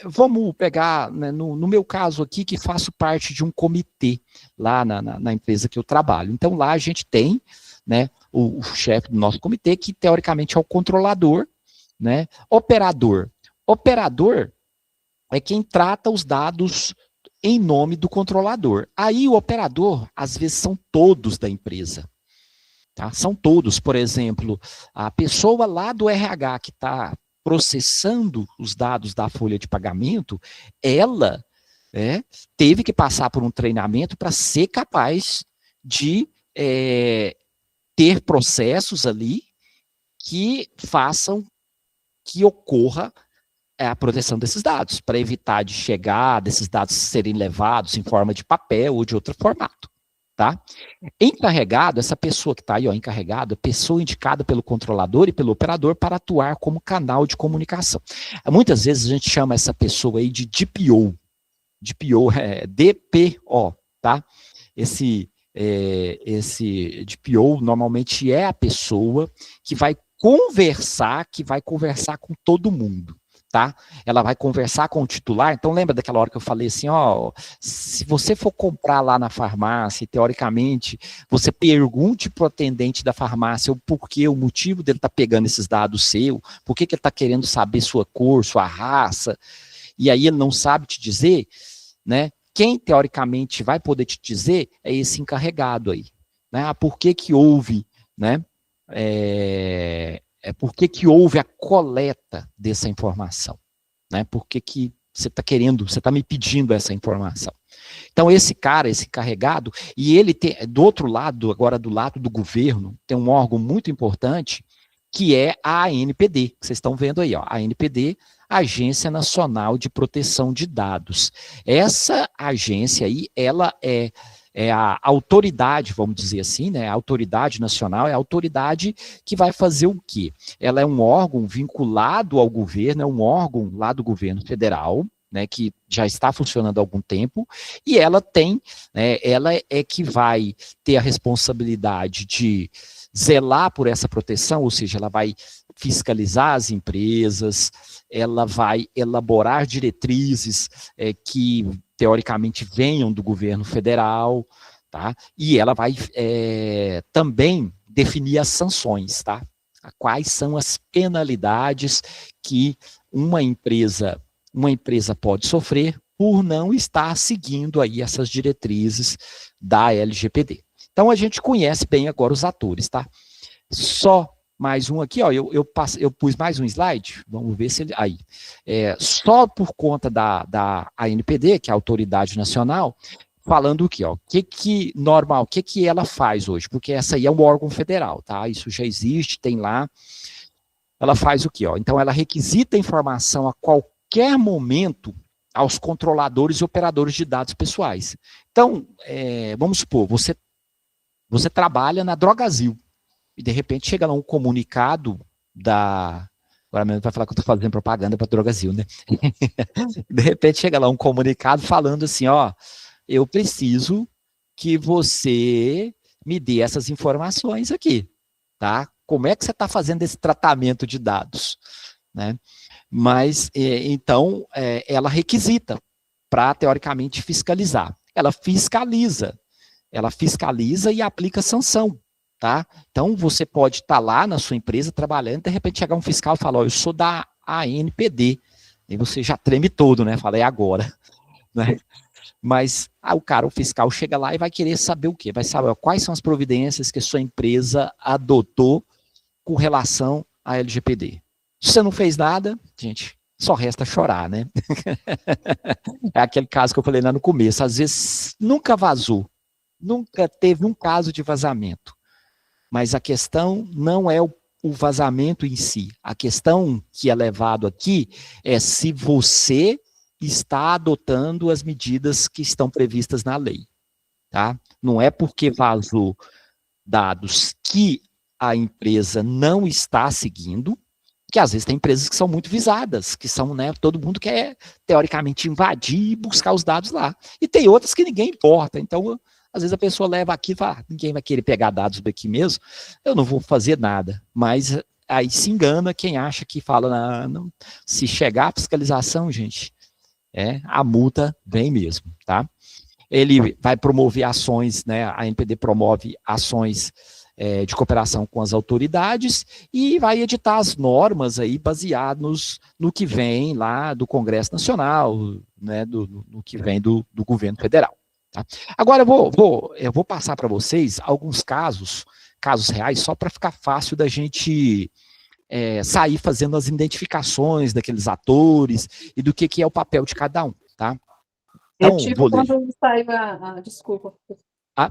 Vamos pegar, né, no meu caso aqui, que faço parte de um comitê lá na empresa que eu trabalho. Então, lá a gente tem, né, o chefe do nosso comitê, que teoricamente é o controlador, né? Operador. Operador é quem trata os dados em nome do controlador. Aí o operador, às vezes, são todos da empresa. Tá? São todos. Por exemplo, a pessoa lá do RH que está processando os dados da folha de pagamento, ela teve que passar por um treinamento para ser capaz de ter processos ali que façam que ocorra a proteção desses dados, para evitar de chegar desses dados serem levados em forma de papel ou de outro formato, tá? Encarregado, essa pessoa que está aí, ó, encarregado, pessoa indicada pelo controlador e pelo operador para atuar como canal de comunicação. Muitas vezes a gente chama essa pessoa aí de DPO. DPO é DPO, tá? Esse DPO normalmente é a pessoa que vai conversar com todo mundo. Tá? Ela vai conversar com o titular. Então, lembra daquela hora que eu falei assim, ó, se você for comprar lá na farmácia, teoricamente, você pergunte para o atendente da farmácia o porquê, o motivo dele estar pegando esses dados seu, por que ele está querendo saber sua cor, sua raça, e aí ele não sabe te dizer, né? Quem, teoricamente, vai poder te dizer é esse encarregado aí, né? Por que que houve, né? Por que houve a coleta dessa informação, né? Por que você está me pedindo essa informação? Então, esse cara, esse encarregado, e ele tem, do outro lado, agora do lado do governo, tem um órgão muito importante, que é a ANPD, que vocês estão vendo aí, ó. A ANPD, Agência Nacional de Proteção de Dados. Essa agência aí, ela é a autoridade, vamos dizer assim, né? A autoridade nacional é a autoridade que vai fazer o quê? Ela é um órgão vinculado ao governo, é um órgão lá do governo federal, né, que já está funcionando há algum tempo, e ela tem, né, ela é que vai ter a responsabilidade de zelar por essa proteção, ou seja, ela vai fiscalizar as empresas, ela vai elaborar diretrizes que, teoricamente, venham do governo federal, tá? E ela vai também definir as sanções, tá? Quais são as penalidades que uma empresa pode sofrer por não estar seguindo aí essas diretrizes da LGPD. Então, a gente conhece bem agora os atores, tá? Só mais um aqui, ó, eu pus mais um slide, vamos ver se ele... Aí. Só por conta da ANPD, que é a Autoridade Nacional, falando o quê, ó, o que ela faz hoje? Porque essa aí é um órgão federal, tá? Isso já existe, tem lá. Ela faz o quê, ó? Então, ela requisita informação a qualquer momento aos controladores e operadores de dados pessoais. Então, vamos supor, você trabalha na Drogasil, e de repente chega lá um comunicado agora mesmo vai falar que eu estou fazendo propaganda para a Drogasil, né? De repente chega lá um comunicado falando assim, ó, eu preciso que você me dê essas informações aqui, tá? Como é que você está fazendo esse tratamento de dados, né? Mas, então, ela requisita para, teoricamente, fiscalizar. Ela fiscaliza e aplica sanção, tá? Então, você pode estar lá na sua empresa trabalhando, de repente chegar um fiscal e falar, ó, eu sou da ANPD, e você já treme todo, né? Fala, é agora, né? Mas o fiscal chega lá e vai querer saber o quê? Vai saber quais são as providências que a sua empresa adotou com relação à LGPD. Se você não fez nada, gente, só resta chorar, né? É aquele caso que eu falei lá no começo, às vezes nunca vazou, nunca teve um caso de vazamento, mas a questão não é o vazamento em si, a questão que é levado aqui é se você está adotando as medidas que estão previstas na lei, tá? Não é porque vazou dados que a empresa não está seguindo, que às vezes tem empresas que são muito visadas, que são, né, todo mundo quer, teoricamente, invadir e buscar os dados lá. E tem outras que ninguém importa. Então, às vezes a pessoa leva aqui e fala, ninguém vai querer pegar dados daqui mesmo, eu não vou fazer nada. Mas aí se engana quem acha que fala, não, se chegar a fiscalização, gente, a multa vem mesmo, tá? Ele vai promover ações, né, a ANPD promove ações de cooperação com as autoridades e vai editar as normas aí baseados no que vem lá do Congresso Nacional, né, no que vem do governo federal. Tá? Agora eu vou passar para vocês alguns casos reais, só para ficar fácil da gente sair fazendo as identificações daqueles atores e do que é o papel de cada um, tá? Então, tipo quando saiu desculpa.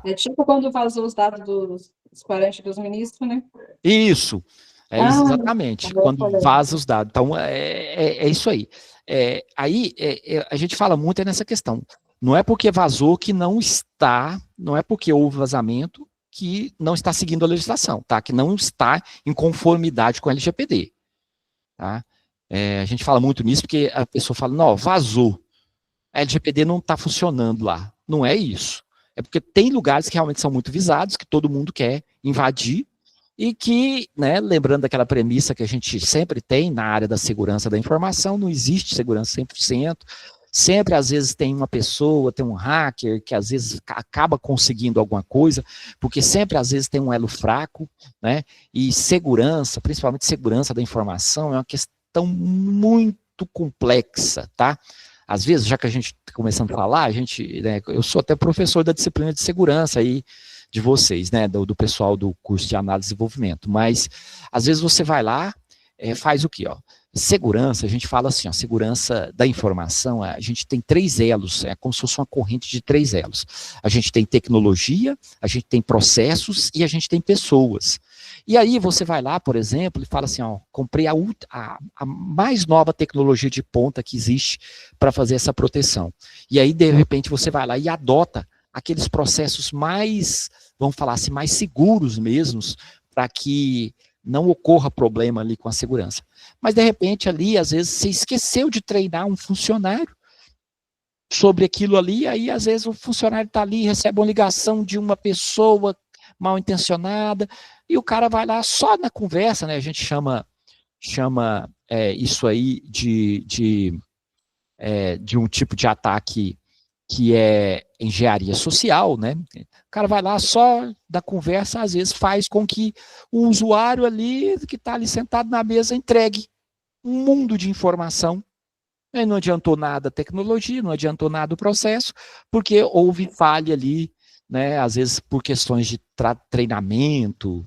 É tipo quando vazou os dados dos parentes dos ministros, né? Isso, exatamente, quando vaza os dados. Então, é isso aí. Aí, a gente fala muito nessa questão. Não é porque vazou que não é porque houve vazamento que não está seguindo a legislação, tá? Que não está em conformidade com a LGPD, tá? A gente fala muito nisso porque a pessoa fala, não, vazou, a LGPD não está funcionando lá. Não é isso. É porque tem lugares que realmente são muito visados, que todo mundo quer invadir, e que, né, lembrando daquela premissa que a gente sempre tem na área da segurança da informação, não existe segurança 100%, sempre às vezes tem uma pessoa, tem um hacker, que às vezes acaba conseguindo alguma coisa, porque sempre às vezes tem um elo fraco, né, e segurança, principalmente segurança da informação, é uma questão muito complexa, tá? Às vezes, já que a gente está começando a falar, né, eu sou até professor da disciplina de segurança aí de vocês, né, do pessoal do curso de análise e desenvolvimento, mas às vezes você vai lá, faz o quê, ó? Segurança, a gente fala assim, ó, segurança da informação, a gente tem 3 elos, é como se fosse uma corrente de 3 elos. A gente tem tecnologia, a gente tem processos e a gente tem pessoas. E aí você vai lá, por exemplo, e fala assim, ó, comprei a mais nova tecnologia de ponta que existe para fazer essa proteção. E aí, de repente, você vai lá e adota aqueles processos mais, vamos falar assim, mais seguros mesmos, para que não ocorra problema ali com a segurança. Mas, de repente, ali, às vezes, você esqueceu de treinar um funcionário sobre aquilo ali, aí, às vezes, o funcionário está ali, recebe uma ligação de uma pessoa mal intencionada, e o cara vai lá só na conversa, né? A gente chama isso aí de um tipo de ataque que é engenharia social, né? O cara vai lá só da conversa, às vezes faz com que o usuário ali, que está ali sentado na mesa, entregue um mundo de informação. E não adiantou nada a tecnologia, não adiantou nada o processo, porque houve falha ali, né, às vezes por questões de treinamento,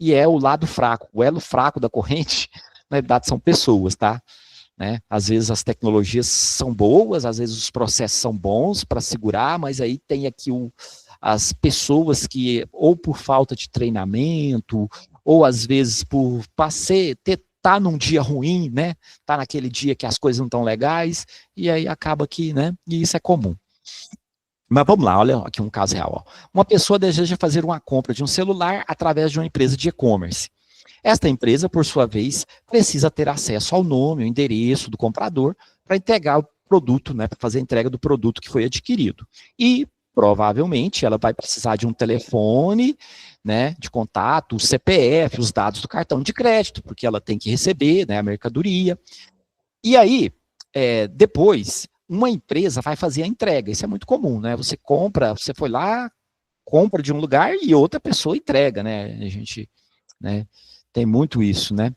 e é o lado fraco, o elo fraco da corrente, na verdade são pessoas, tá? Né? Às vezes as tecnologias são boas, às vezes os processos são bons para segurar, mas aí tem aqui as pessoas que, ou por falta de treinamento, ou às vezes por tá num dia ruim, né? Tá naquele dia que as coisas não estão legais, e aí acaba que, né? E isso é comum. Mas vamos lá, olha aqui um caso real. Ó. Uma pessoa deseja fazer uma compra de um celular através de uma empresa de e-commerce. Esta empresa, por sua vez, precisa ter acesso ao nome, ao endereço do comprador para entregar o produto, né, para fazer a entrega do produto que foi adquirido. E, provavelmente, ela vai precisar de um telefone, né, de contato, o CPF, os dados do cartão de crédito, porque ela tem que receber, né, a mercadoria. E aí, depois, uma empresa vai fazer a entrega. Isso é muito comum, né? Você foi lá, compra de um lugar e outra pessoa entrega, né? A gente, né, tem muito isso, né?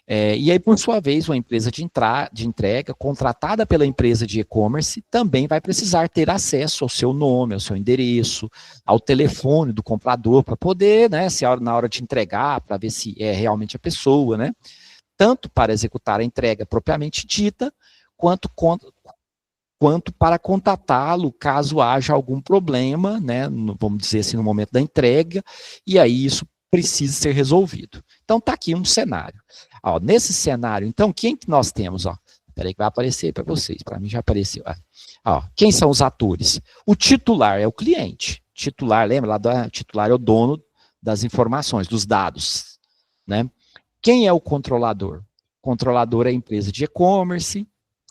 E aí, por sua vez, uma empresa de entrega, contratada pela empresa de e-commerce, também vai precisar ter acesso ao seu nome, ao seu endereço, ao telefone do comprador, para poder, né, na hora de entregar, para ver se é realmente a pessoa, né? Tanto para executar a entrega propriamente dita, quanto para contatá-lo caso haja algum problema, né, vamos dizer assim, no momento da entrega, e aí isso precisa ser resolvido. Então, está aqui um cenário. Ó, nesse cenário, então, quem que nós temos? Espera aí que vai aparecer para vocês, para mim já apareceu. Ó, quem são os atores? O titular é o cliente. Titular, lembra? Titular é o dono das informações, dos dados. Né? Quem é o controlador? O controlador é a empresa de e-commerce,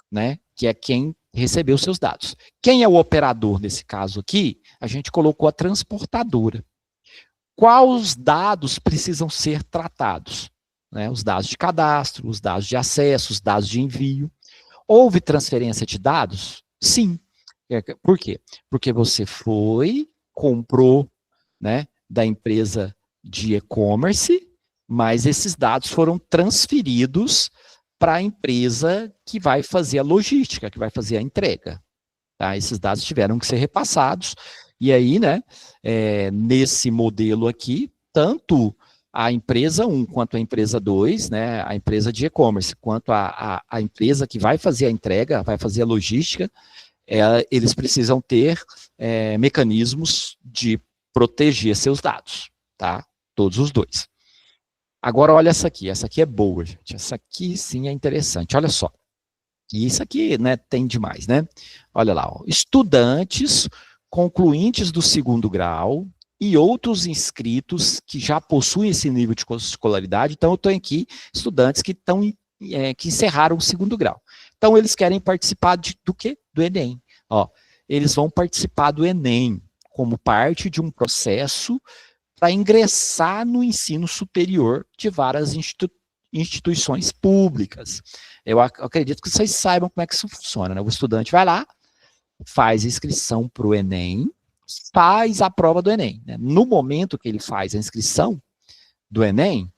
né, que é quem recebeu seus dados. Quem é o operador nesse caso aqui? A gente colocou a transportadora. Quais dados precisam ser tratados? Né, os dados de cadastro, os dados de acesso, os dados de envio. Houve transferência de dados? Sim. Por quê? Porque você comprou, né, da empresa de e-commerce, mas esses dados foram transferidos para a empresa que vai fazer a logística, que vai fazer a entrega. Tá? Esses dados tiveram que ser repassados, e aí, né, nesse modelo aqui, tanto a empresa 1 quanto a empresa 2, né, a empresa de e-commerce, quanto a empresa que vai fazer a entrega, vai fazer a logística, eles precisam ter mecanismos de proteger seus dados, tá? Todos os dois. Agora, olha essa aqui é boa, gente. Essa aqui, sim, é interessante. Olha só. E isso aqui, né, tem demais, né? Olha lá, ó. Estudantes concluintes do 2º grau e outros inscritos que já possuem esse nível de escolaridade. Então, eu tenho aqui estudantes que encerraram o 2º grau. Então, eles querem participar do quê? Do Enem. Ó, eles vão participar do Enem como parte de um processo para ingressar no ensino superior de várias instituições públicas. Eu acredito que vocês saibam como é que isso funciona, né? O estudante vai lá, faz a inscrição para o Enem, faz a prova do Enem. Né? No momento que ele faz a inscrição do Enem,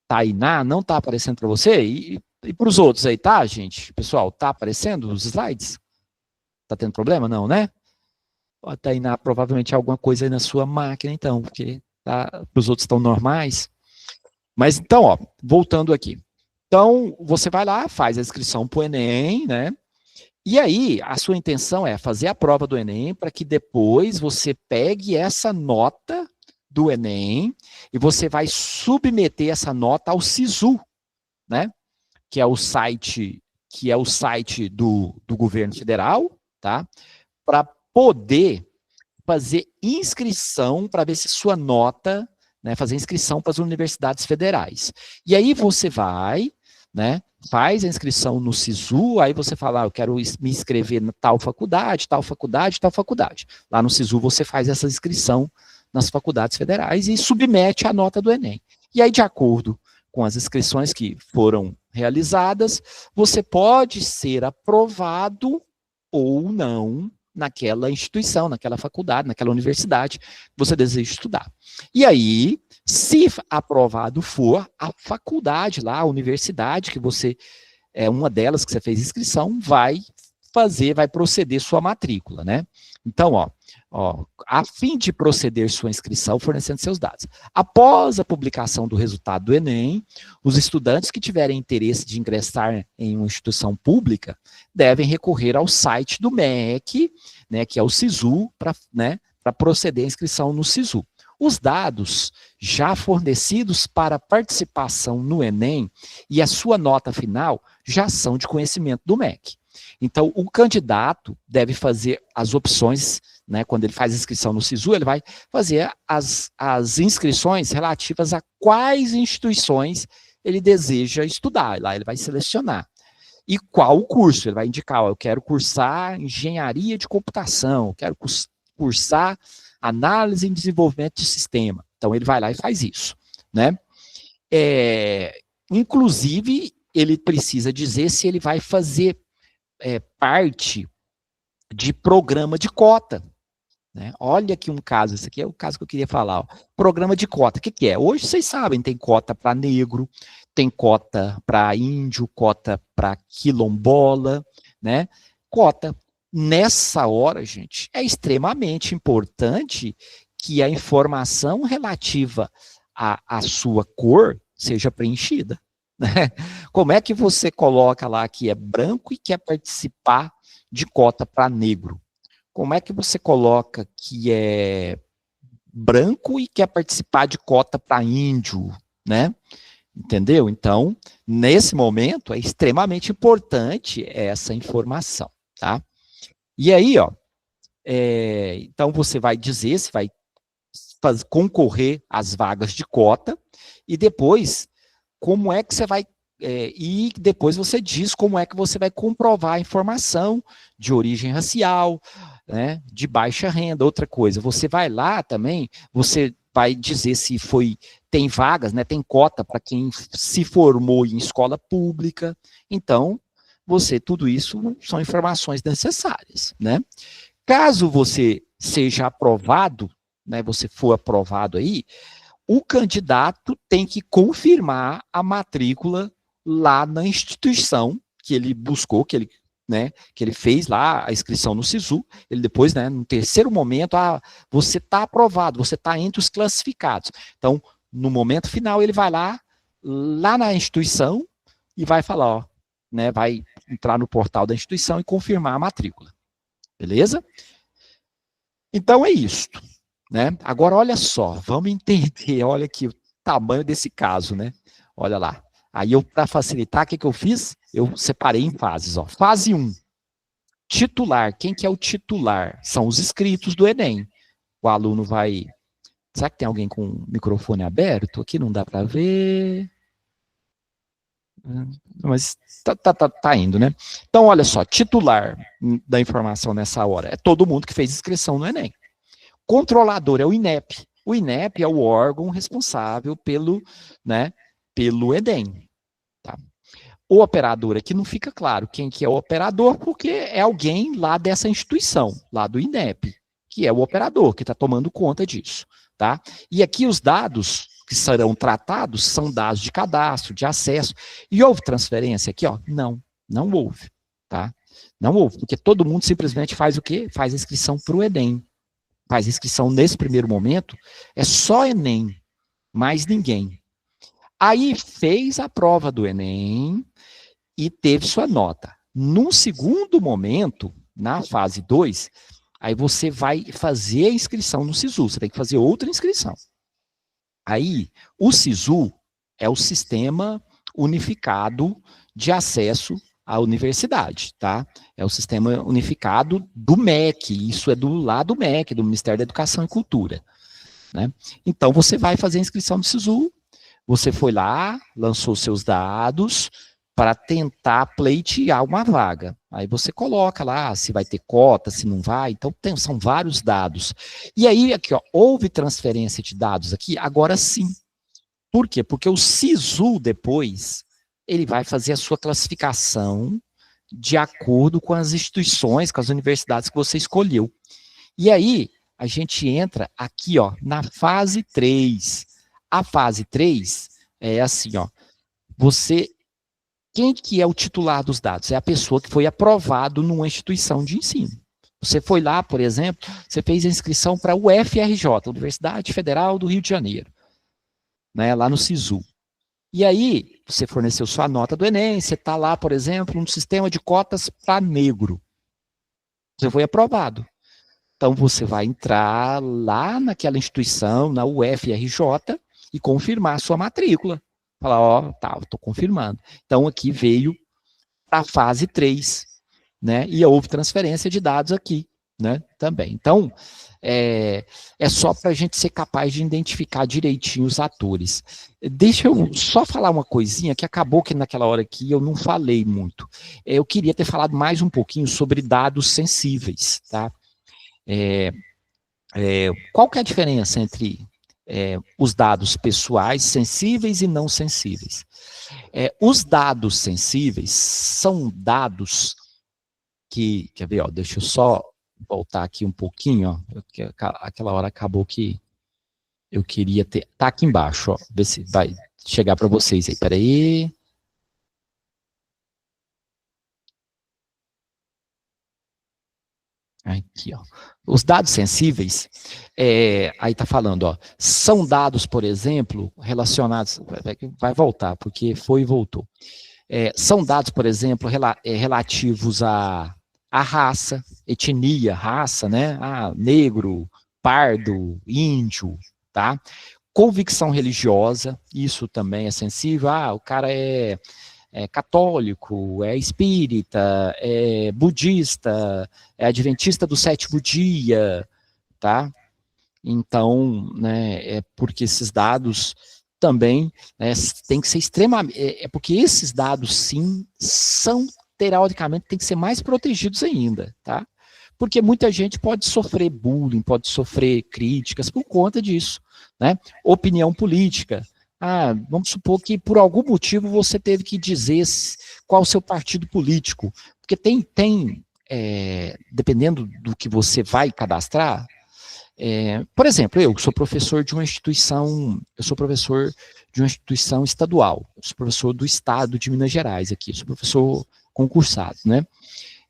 Tainá, não está aparecendo para você? E para os outros aí, tá, gente? Pessoal, tá aparecendo os slides? Tá tendo problema? Não, né? Tainá, provavelmente alguma coisa aí na sua máquina, então, porque os outros estão normais. Mas então, ó, voltando aqui. Então, você vai lá, faz a inscrição para o Enem, né? E aí, a sua intenção é fazer a prova do Enem para que depois você pegue essa nota do Enem e você vai submeter essa nota ao SISU, né? Que é o site do governo federal, tá? Para poder fazer inscrição, para ver se sua nota, né, fazer inscrição para as universidades federais. E aí você vai, né, faz a inscrição no SISU, aí você fala, eu quero me inscrever na tal faculdade, tal faculdade, tal faculdade. Lá no SISU você faz essa inscrição nas faculdades federais e submete a nota do Enem. E aí, de acordo com as inscrições que foram realizadas, você pode ser aprovado ou não naquela instituição, naquela faculdade, naquela universidade que você deseja estudar. E aí, se aprovado for, a faculdade lá, a universidade que você, uma delas que você fez inscrição, vai proceder sua matrícula, né? Então, a fim de proceder sua inscrição, fornecendo seus dados. Após a publicação do resultado do Enem, os estudantes que tiverem interesse de ingressar em uma instituição pública devem recorrer ao site do MEC, né, que é o SISU, para proceder à inscrição no SISU. Os dados já fornecidos para participação no Enem e a sua nota final já são de conhecimento do MEC. Então, o candidato deve fazer as opções, né, quando ele faz inscrição no SISU, ele vai fazer as inscrições relativas a quais instituições ele deseja estudar. Lá ele vai selecionar. E qual o curso? Ele vai indicar, eu quero cursar engenharia de computação, eu quero cursar análise e desenvolvimento de sistema. Então, ele vai lá e faz isso, né? Inclusive, ele precisa dizer se ele vai fazer parte de programa de cota, né? Olha aqui um caso, esse aqui é o caso que eu queria falar. Ó. Programa de cota, o que é? Hoje vocês sabem, tem cota para negro, tem cota para índio, cota para quilombola, né? Cota. Nessa hora, gente, é extremamente importante que a informação relativa à sua cor seja preenchida. Né? Como é que você coloca lá que é branco e quer participar de cota para negro? Como é que você coloca que é branco e quer participar de cota para índio, né? Entendeu? Então, nesse momento, é extremamente importante essa informação, tá? E aí, então você vai dizer se vai concorrer às vagas de cota e depois como é que você vai, e depois você diz como é que você vai comprovar a informação de origem racial, né, de baixa renda, outra coisa. Você vai lá também, você vai dizer se tem vagas, né, tem cota para quem se formou em escola pública. Então, tudo isso são informações necessárias, né? Caso você seja aprovado, né, você for aprovado aí, o candidato tem que confirmar a matrícula lá na instituição que ele buscou, que ele fez lá a inscrição no SISU. Ele depois, né, no terceiro momento, você está aprovado, você está entre os classificados. Então, no momento final, ele vai lá na instituição e vai falar, né, vai entrar no portal da instituição e confirmar a matrícula. Beleza? Então, é isso. Né? Agora, olha só, vamos entender, olha aqui o tamanho desse caso, né? Olha lá. Aí, para facilitar, o que eu fiz? Eu separei em fases. Ó. Fase 1, titular. Quem que é o titular? São os inscritos do Enem. O aluno vai... Será que tem alguém com o microfone aberto? Aqui não dá para ver... Mas tá indo, né? Então, olha só, titular da informação nessa hora é todo mundo que fez inscrição no Enem. Controlador é o INEP. O INEP é o órgão responsável pelo Enem. Tá? O operador aqui não fica claro quem que é o operador, porque é alguém lá dessa instituição, lá do INEP, que é o operador que está tomando conta disso. Tá? E aqui os dados que serão tratados são dados de cadastro, de acesso. E houve transferência aqui? Ó? Não houve. Tá? Não houve, porque todo mundo simplesmente faz o quê? Faz a inscrição para o Enem. Faz inscrição nesse primeiro momento, é só Enem, mais ninguém. Aí fez a prova do Enem e teve sua nota. Num segundo momento, na fase 2, aí você vai fazer a inscrição no SISU, você tem que fazer outra inscrição. Aí, o SISU é o Sistema Unificado de Acesso à Universidade, tá? É o Sistema Unificado do MEC, isso é do lado do MEC, do Ministério da Educação e Cultura, né? Então, você vai fazer a inscrição no SISU, você foi lá, lançou seus dados para tentar pleitear uma vaga. Aí você coloca lá se vai ter cota, se não vai. Então, são vários dados. E aí, aqui, ó, houve transferência de dados aqui? Agora sim. Por quê? Porque o SISU, depois, ele vai fazer a sua classificação de acordo com as instituições, com as universidades que você escolheu. E aí, a gente entra aqui, ó, na fase 3. A fase 3 é assim, ó, quem que é o titular dos dados? É a pessoa que foi aprovado numa instituição de ensino. Você foi lá, por exemplo, você fez a inscrição para a UFRJ, Universidade Federal do Rio de Janeiro, né, lá no SISU. E aí, você forneceu sua nota do Enem, você está lá, por exemplo, no sistema de cotas para negro. Você foi aprovado. Então, você vai entrar lá naquela instituição, na UFRJ, e confirmar a sua matrícula. Falar, ó, tá, eu tô confirmando. Então, aqui veio a fase 3, né? E houve transferência de dados aqui, né? Também. Então, é só para a gente ser capaz de identificar direitinho os atores. Deixa eu só falar uma coisinha, que acabou que naquela hora aqui eu não falei muito. Eu queria ter falado mais um pouquinho sobre dados sensíveis, tá? Qual que é a diferença entre os dados pessoais sensíveis e não sensíveis? Os dados sensíveis são dados que, quer ver, ó, deixa eu só voltar aqui um pouquinho, ó, porque aquela hora acabou que eu queria ter, tá aqui embaixo, ó, ver se vai chegar para vocês aí, peraí. Aqui, ó. Os dados sensíveis, aí tá falando, ó, são dados, por exemplo, relacionados, vai voltar, porque foi e voltou. São dados, por exemplo, relativos à raça, etnia, raça, né? Negro, pardo, índio, tá? Convicção religiosa, isso também é sensível. O cara é católico, é espírita, é budista, é adventista do sétimo dia, tá? Então, né, porque esses dados também tem que ser extremamente, porque esses dados, sim, são, teoricamente, tem que ser mais protegidos ainda, tá? Porque muita gente pode sofrer bullying, pode sofrer críticas por conta disso, né? Opinião política. Vamos supor que por algum motivo você teve que dizer qual o seu partido político, porque dependendo do que você vai cadastrar, por exemplo, eu sou professor de uma instituição, estadual, eu sou professor do estado de Minas Gerais aqui, eu sou professor concursado, né?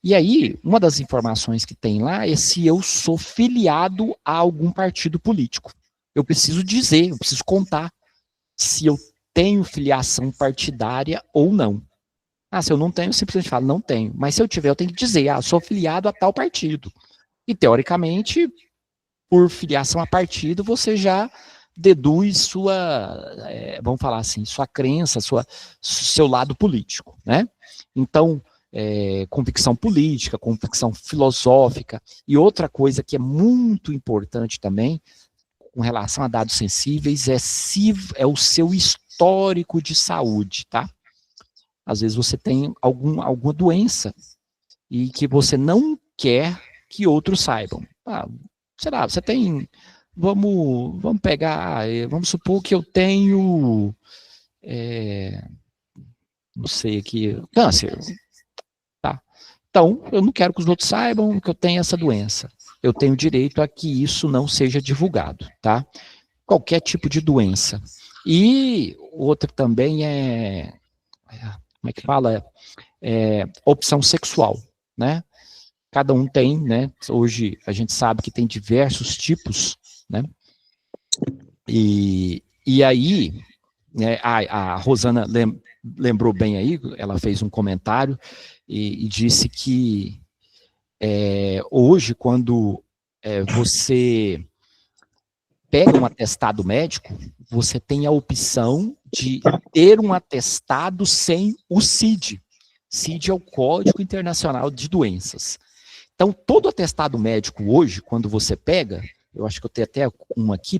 E aí, uma das informações que tem lá é se eu sou filiado a algum partido político. Eu preciso dizer, eu preciso contar se eu tenho filiação partidária ou não. Se eu não tenho, eu simplesmente falo, não tenho. Mas se eu tiver, eu tenho que dizer, sou filiado a tal partido. E, teoricamente, por filiação a partido, você já deduz sua, vamos falar assim, sua crença, seu lado político, né? Então, convicção política, convicção filosófica, e outra coisa que é muito importante também, com relação a dados sensíveis, é o seu histórico de saúde, tá? Às vezes você tem alguma doença e que você não quer que outros saibam. Sei lá, você tem, vamos pegar, vamos supor que eu tenho, não sei aqui, câncer, tá? Então, eu não quero que os outros saibam que eu tenho essa doença. Eu tenho direito a que isso não seja divulgado, tá? Qualquer tipo de doença. E outra também como é que fala? Opção sexual, né? Cada um tem, né? Hoje a gente sabe que tem diversos tipos, né? E aí, né, a Rosana lembrou bem aí, ela fez um comentário e disse que hoje, quando você pega um atestado médico, você tem a opção de ter um atestado sem o CID. CID é o Código Internacional de Doenças. Então, todo atestado médico hoje, quando você pega, eu acho que eu tenho até um aqui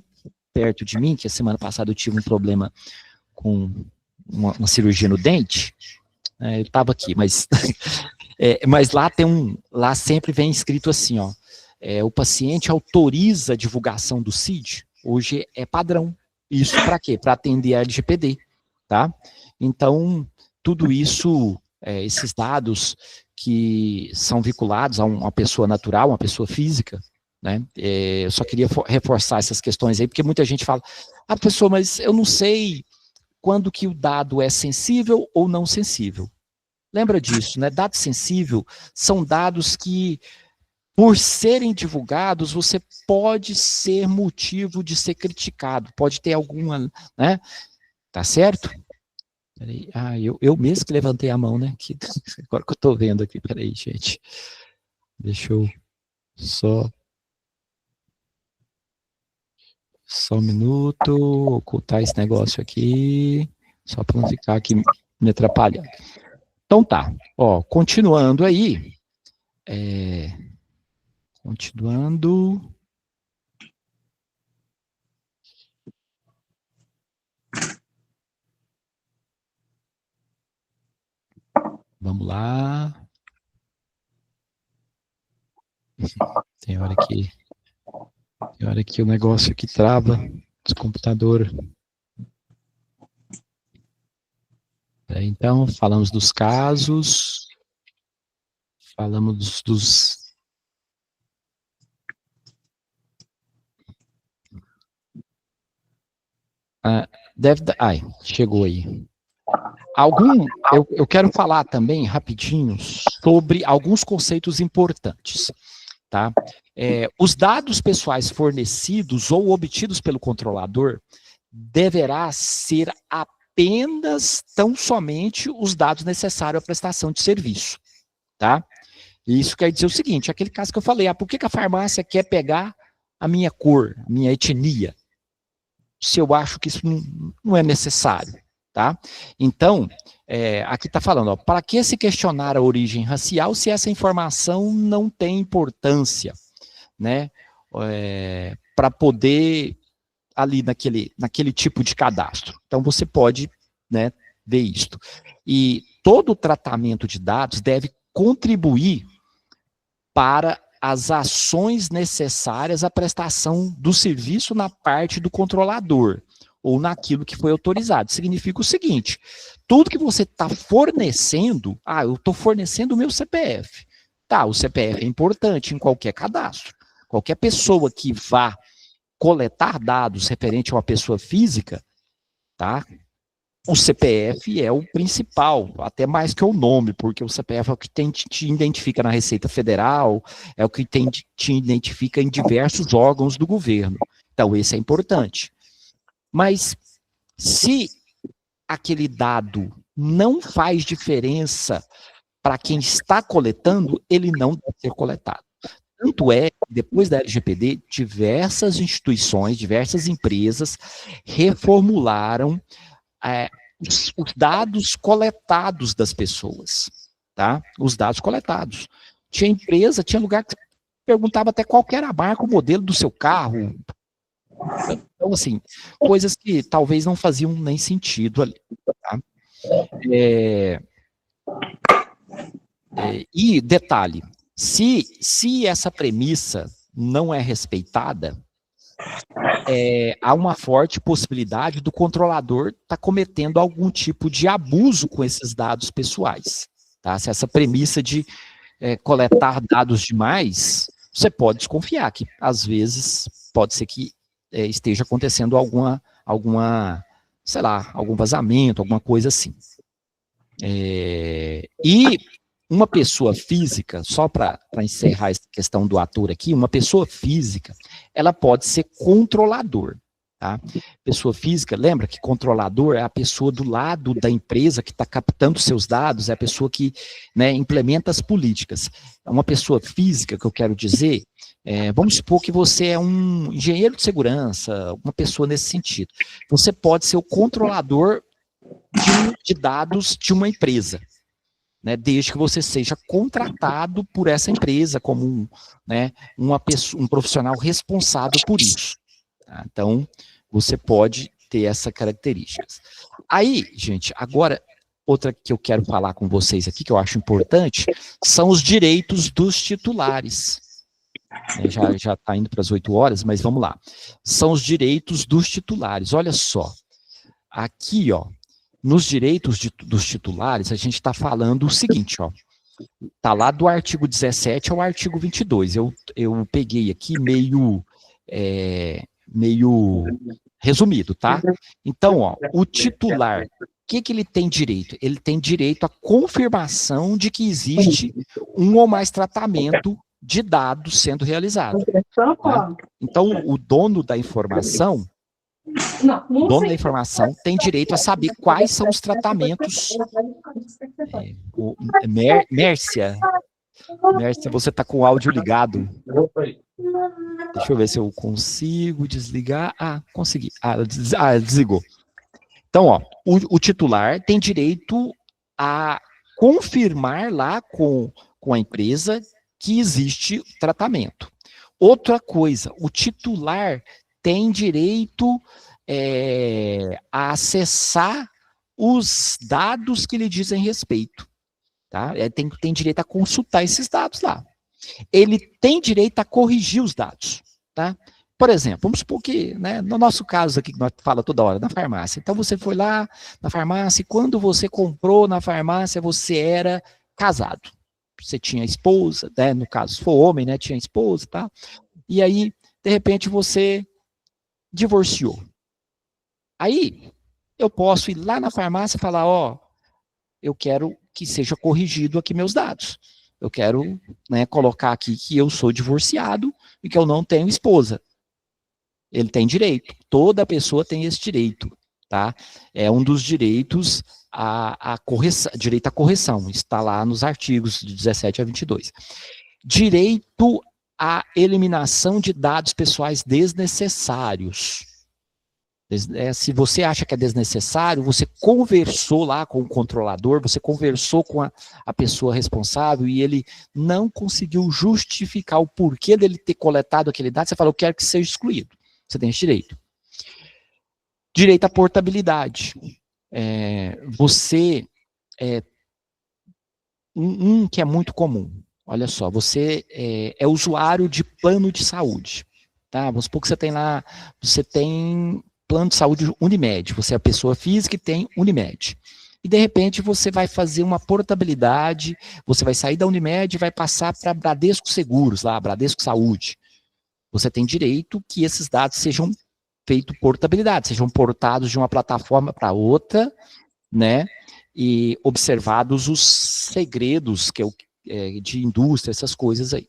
perto de mim, que a semana passada eu tive um problema com uma cirurgia no dente, eu estava aqui, mas, mas lá sempre vem escrito assim, ó, o paciente autoriza a divulgação do CID, hoje é padrão. Isso para quê? Para atender a LGPD, tá? Então, tudo isso, esses dados que são vinculados a uma pessoa natural, uma pessoa física, né? Eu só queria reforçar essas questões aí, porque muita gente fala, professor, mas eu não sei quando que o dado é sensível ou não sensível. Lembra disso, né? Dado sensível são dados que, por serem divulgados, você pode ser motivo de ser criticado, pode ter alguma, né? Tá certo? Peraí, eu mesmo que levantei a mão, né? Agora que eu tô vendo aqui, peraí, gente. Deixa eu só um minuto, ocultar esse negócio aqui, só para não ficar aqui me atrapalhando. Então tá, ó, continuando aí, continuando. Vamos lá. Tem hora que o negócio aqui trava, esse computador. Então, falamos dos casos, falamos dos chegou aí. Eu quero falar também rapidinho sobre alguns conceitos importantes, tá? Os dados pessoais fornecidos ou obtidos pelo controlador deverá ser apenas, tão somente, os dados necessários à prestação de serviço, tá? Isso quer dizer o seguinte, aquele caso que eu falei, por que a farmácia quer pegar a minha cor, a minha etnia? Se eu acho que isso não é necessário, tá? Então, aqui está falando, para que se questionar a origem racial se essa informação não tem importância, né? Para poder, ali naquele tipo de cadastro. Então, você pode, né, ver isto. E todo o tratamento de dados deve contribuir para as ações necessárias à prestação do serviço na parte do controlador, ou naquilo que foi autorizado. Significa o seguinte, tudo que você está fornecendo, eu estou fornecendo o meu CPF. Tá, o CPF é importante em qualquer cadastro. Qualquer pessoa que vá coletar dados referente a uma pessoa física, tá? O CPF é o principal, até mais que o nome, porque o CPF é o que te identifica na Receita Federal, é o que te identifica em diversos órgãos do governo. Então, esse é importante. Mas, se aquele dado não faz diferença para quem está coletando, ele não deve ser coletado. Tanto é que, depois da LGPD, diversas instituições, diversas empresas reformularam os dados coletados das pessoas, tá? Os dados coletados. Tinha empresa, tinha lugar que perguntava até qual era a marca, o modelo do seu carro. Então, assim, coisas que talvez não faziam nem sentido ali, tá? E detalhe, se essa premissa não é respeitada, há uma forte possibilidade do controlador estar cometendo algum tipo de abuso com esses dados pessoais, tá? Se essa premissa de coletar dados demais, você pode desconfiar que, às vezes, pode ser que esteja acontecendo sei lá, algum vazamento, alguma coisa assim. E uma pessoa física, só para encerrar essa questão do ator aqui, uma pessoa física, ela pode ser controlador, Tá? Pessoa física, lembra que controlador é a pessoa do lado da empresa que está captando seus dados, é a pessoa que, né, implementa as políticas. Uma pessoa física, que eu quero dizer, vamos supor que você é um engenheiro de segurança, uma pessoa nesse sentido. Você pode ser o controlador de dados de uma empresa, né, desde que você seja contratado por essa empresa como um profissional responsável por isso. Tá? Então, você pode ter essa características. Aí, gente, agora, outra que eu quero falar com vocês aqui, que eu acho importante, são os direitos dos titulares. Já está indo para as 8 horas, mas vamos lá. São os direitos dos titulares. Olha só, aqui, ó, nos direitos dos titulares, a gente está falando o seguinte, ó, tá lá do artigo 17 ao artigo 22. Eu peguei aqui meio resumido, tá? Então, ó, o titular, o que ele tem direito? Ele tem direito à confirmação de que existe um ou mais tratamento de dados sendo realizado. Tá? Então, o dono da informação, tem direito a saber quais são os tratamentos. Mércia, você está com o áudio ligado. Deixa eu ver se eu consigo desligar. Consegui. Desligou. Então, ó, o titular tem direito a confirmar lá com a empresa que existe tratamento. Outra coisa, o titular tem direito a acessar os dados que lhe dizem respeito. Tá? Tem direito a consultar esses dados lá. Ele tem direito a corrigir os dados. Tá? Por exemplo, vamos supor que, né, no nosso caso aqui, que nós falamos toda hora, na farmácia. Então, você foi lá na farmácia e quando você comprou na farmácia, você era casado. Você tinha esposa, né, no caso, se for homem, né, tinha esposa, tá? E aí, de repente, você divorciou. Aí, eu posso ir lá na farmácia e falar, ó, eu quero que seja corrigido aqui meus dados. Eu quero, né, colocar aqui que eu sou divorciado e que eu não tenho esposa. Ele tem direito. Toda pessoa tem esse direito, tá? É um dos direitos à correção, direito à correção. Está lá nos artigos de 17 a 22. Direito à eliminação de dados pessoais desnecessários. Se você acha que é desnecessário, você conversou lá com o controlador, você conversou com a pessoa responsável e ele não conseguiu justificar o porquê dele ter coletado aquele dado, você fala, eu quero que seja excluído. Você tem esse direito. Direito à portabilidade. Um que é muito comum. Olha só, você é usuário de plano de saúde. Tá? Vamos supor que você tem plano de saúde Unimed, você é a pessoa física e tem Unimed. E de repente você vai fazer uma portabilidade, você vai sair da Unimed e vai passar para Bradesco Seguros, lá, Bradesco Saúde. Você tem direito que esses dados sejam feitos portabilidade, sejam portados de uma plataforma para outra, né? E observados os segredos de indústria, essas coisas aí.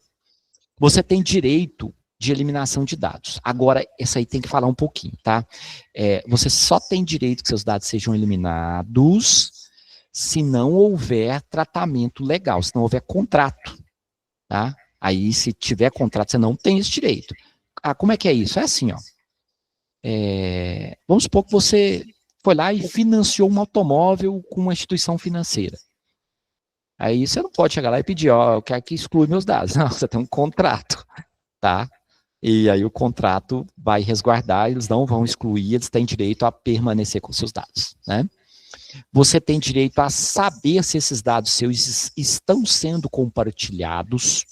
Você tem direito de eliminação de dados. Agora, essa aí tem que falar um pouquinho, tá? Você só tem direito que seus dados sejam eliminados se não houver tratamento legal, se não houver contrato, tá? Aí, se tiver contrato, você não tem esse direito. Como é que é isso? É assim, ó. Vamos supor que você foi lá e financiou um automóvel com uma instituição financeira. Aí você não pode chegar lá e pedir, ó, eu quero que exclua meus dados. Não, você tem um contrato, tá? E aí o contrato vai resguardar, eles não vão excluir, eles têm direito a permanecer com seus dados, né? Você tem direito a saber se esses dados seus estão sendo compartilhados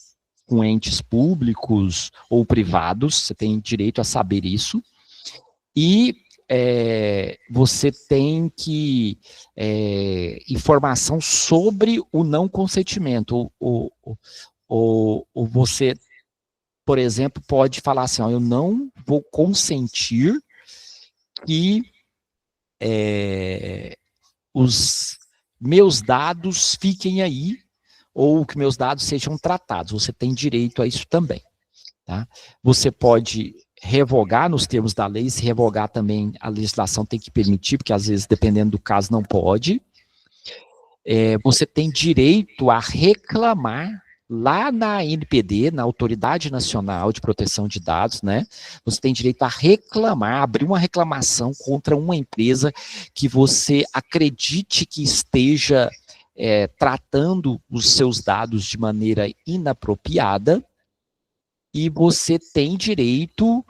com entes públicos ou privados, você tem direito a saber isso. E você tem que informação sobre o não consentimento. Ou você, por exemplo, pode falar assim, ó, eu não vou consentir que os meus dados fiquem aí, ou que meus dados sejam tratados. Você tem direito a isso também. Tá? Você pode revogar nos termos da lei, se revogar também a legislação tem que permitir, porque às vezes, dependendo do caso, não pode. Você tem direito a reclamar lá na NPD, na Autoridade Nacional de Proteção de Dados, né? Você tem direito a reclamar, abrir uma reclamação contra uma empresa que você acredite que esteja tratando os seus dados de maneira inapropriada, e você tem direito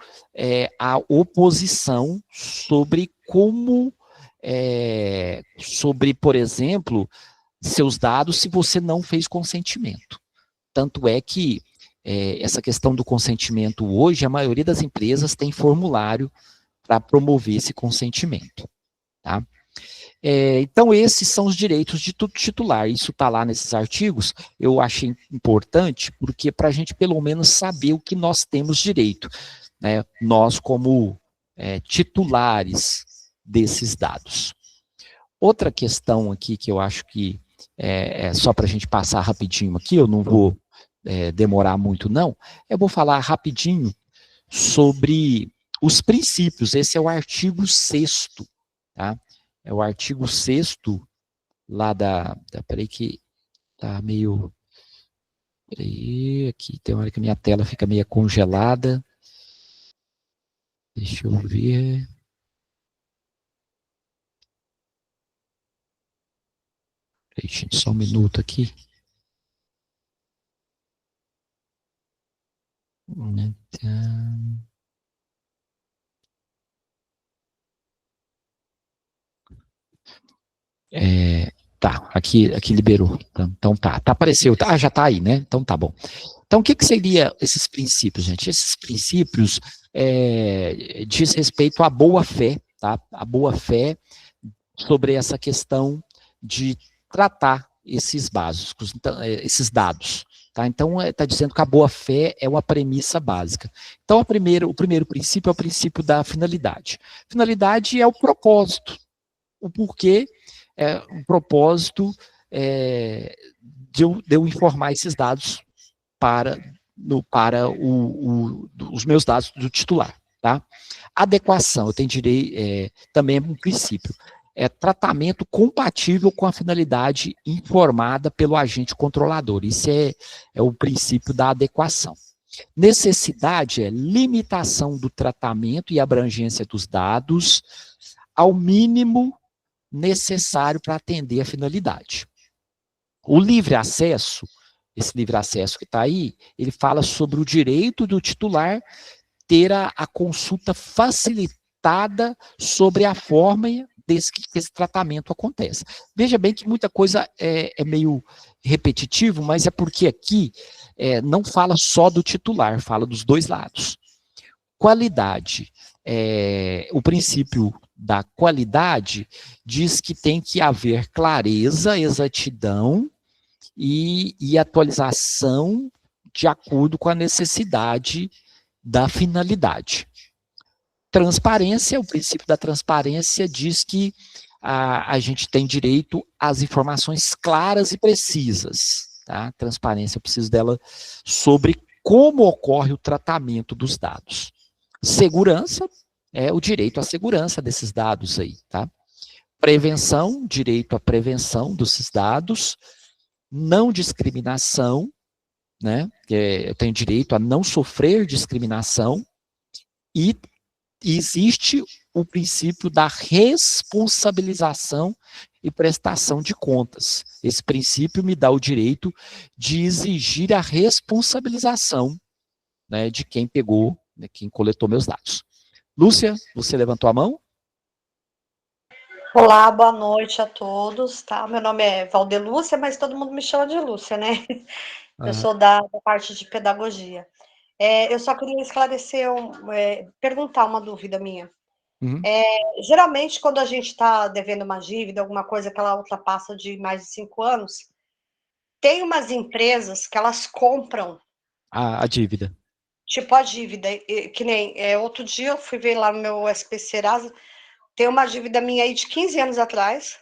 à oposição sobre como, sobre, por exemplo, seus dados se você não fez consentimento. Tanto é que essa questão do consentimento hoje, a maioria das empresas tem formulário para promover esse consentimento, tá? Então, esses são os direitos de titular. Isso está lá nesses artigos. Eu achei importante, porque para a gente, pelo menos, saber o que nós temos direito, né? Nós, como titulares desses dados. Outra questão aqui que eu acho que só para a gente passar rapidinho aqui, eu não vou demorar muito, não. Eu vou falar rapidinho sobre os princípios. Esse é o artigo 6º, tá? É o artigo 6º lá peraí que tá meio... Peraí, aqui tem uma hora que a minha tela fica meio congelada. Deixa eu ver. Peraí, gente, só um minuto aqui. Tá, aqui liberou. Então tá apareceu. Já tá aí, né? Então tá bom. Então o que seria esses princípios, gente? Esses princípios diz respeito à boa-fé, tá? A boa-fé sobre essa questão de tratar esses básicos, então, esses dados. Tá? Então, está dizendo que a boa-fé é uma premissa básica. Então, o primeiro princípio é o princípio da finalidade. Finalidade é o propósito, o porquê, o propósito de eu informar esses dados para os meus dados do titular. Tá? Adequação, eu tenho direito, também é um princípio. Tratamento compatível com a finalidade informada pelo agente controlador. Isso é o princípio da adequação. Necessidade é limitação do tratamento e abrangência dos dados ao mínimo necessário para atender a finalidade. O livre acesso, esse livre acesso que está aí, ele fala sobre o direito do titular ter a consulta facilitada sobre a forma que esse tratamento acontece. Veja bem que muita coisa é meio repetitivo, mas é porque aqui não fala só do titular, fala dos dois lados. Qualidade. O princípio da qualidade diz que tem que haver clareza, exatidão e atualização de acordo com a necessidade da finalidade. Transparência, o princípio da transparência diz que a gente tem direito às informações claras e precisas. Tá? Transparência, eu preciso dela sobre como ocorre o tratamento dos dados. Segurança, o direito à segurança desses dados aí. Tá? Prevenção, direito à prevenção desses dados. Não discriminação, né? Eu tenho direito a não sofrer discriminação. E existe o princípio da responsabilização e prestação de contas. Esse princípio me dá o direito de exigir a responsabilização, né, de quem pegou, né, quem coletou meus dados. Lúcia, você levantou a mão? Olá, boa noite a todos, tá? Meu nome é Valdelúcia, mas todo mundo me chama de Lúcia, né? Eu sou da parte de pedagogia. Eu só queria esclarecer, perguntar uma dúvida minha. Uhum. Geralmente, quando a gente está devendo uma dívida, alguma coisa que ela ultrapassa de mais de 5 anos, tem umas empresas que elas compram A dívida. Tipo a dívida, que nem outro dia eu fui ver lá no meu SP Serasa, tem uma dívida minha aí de 15 anos atrás,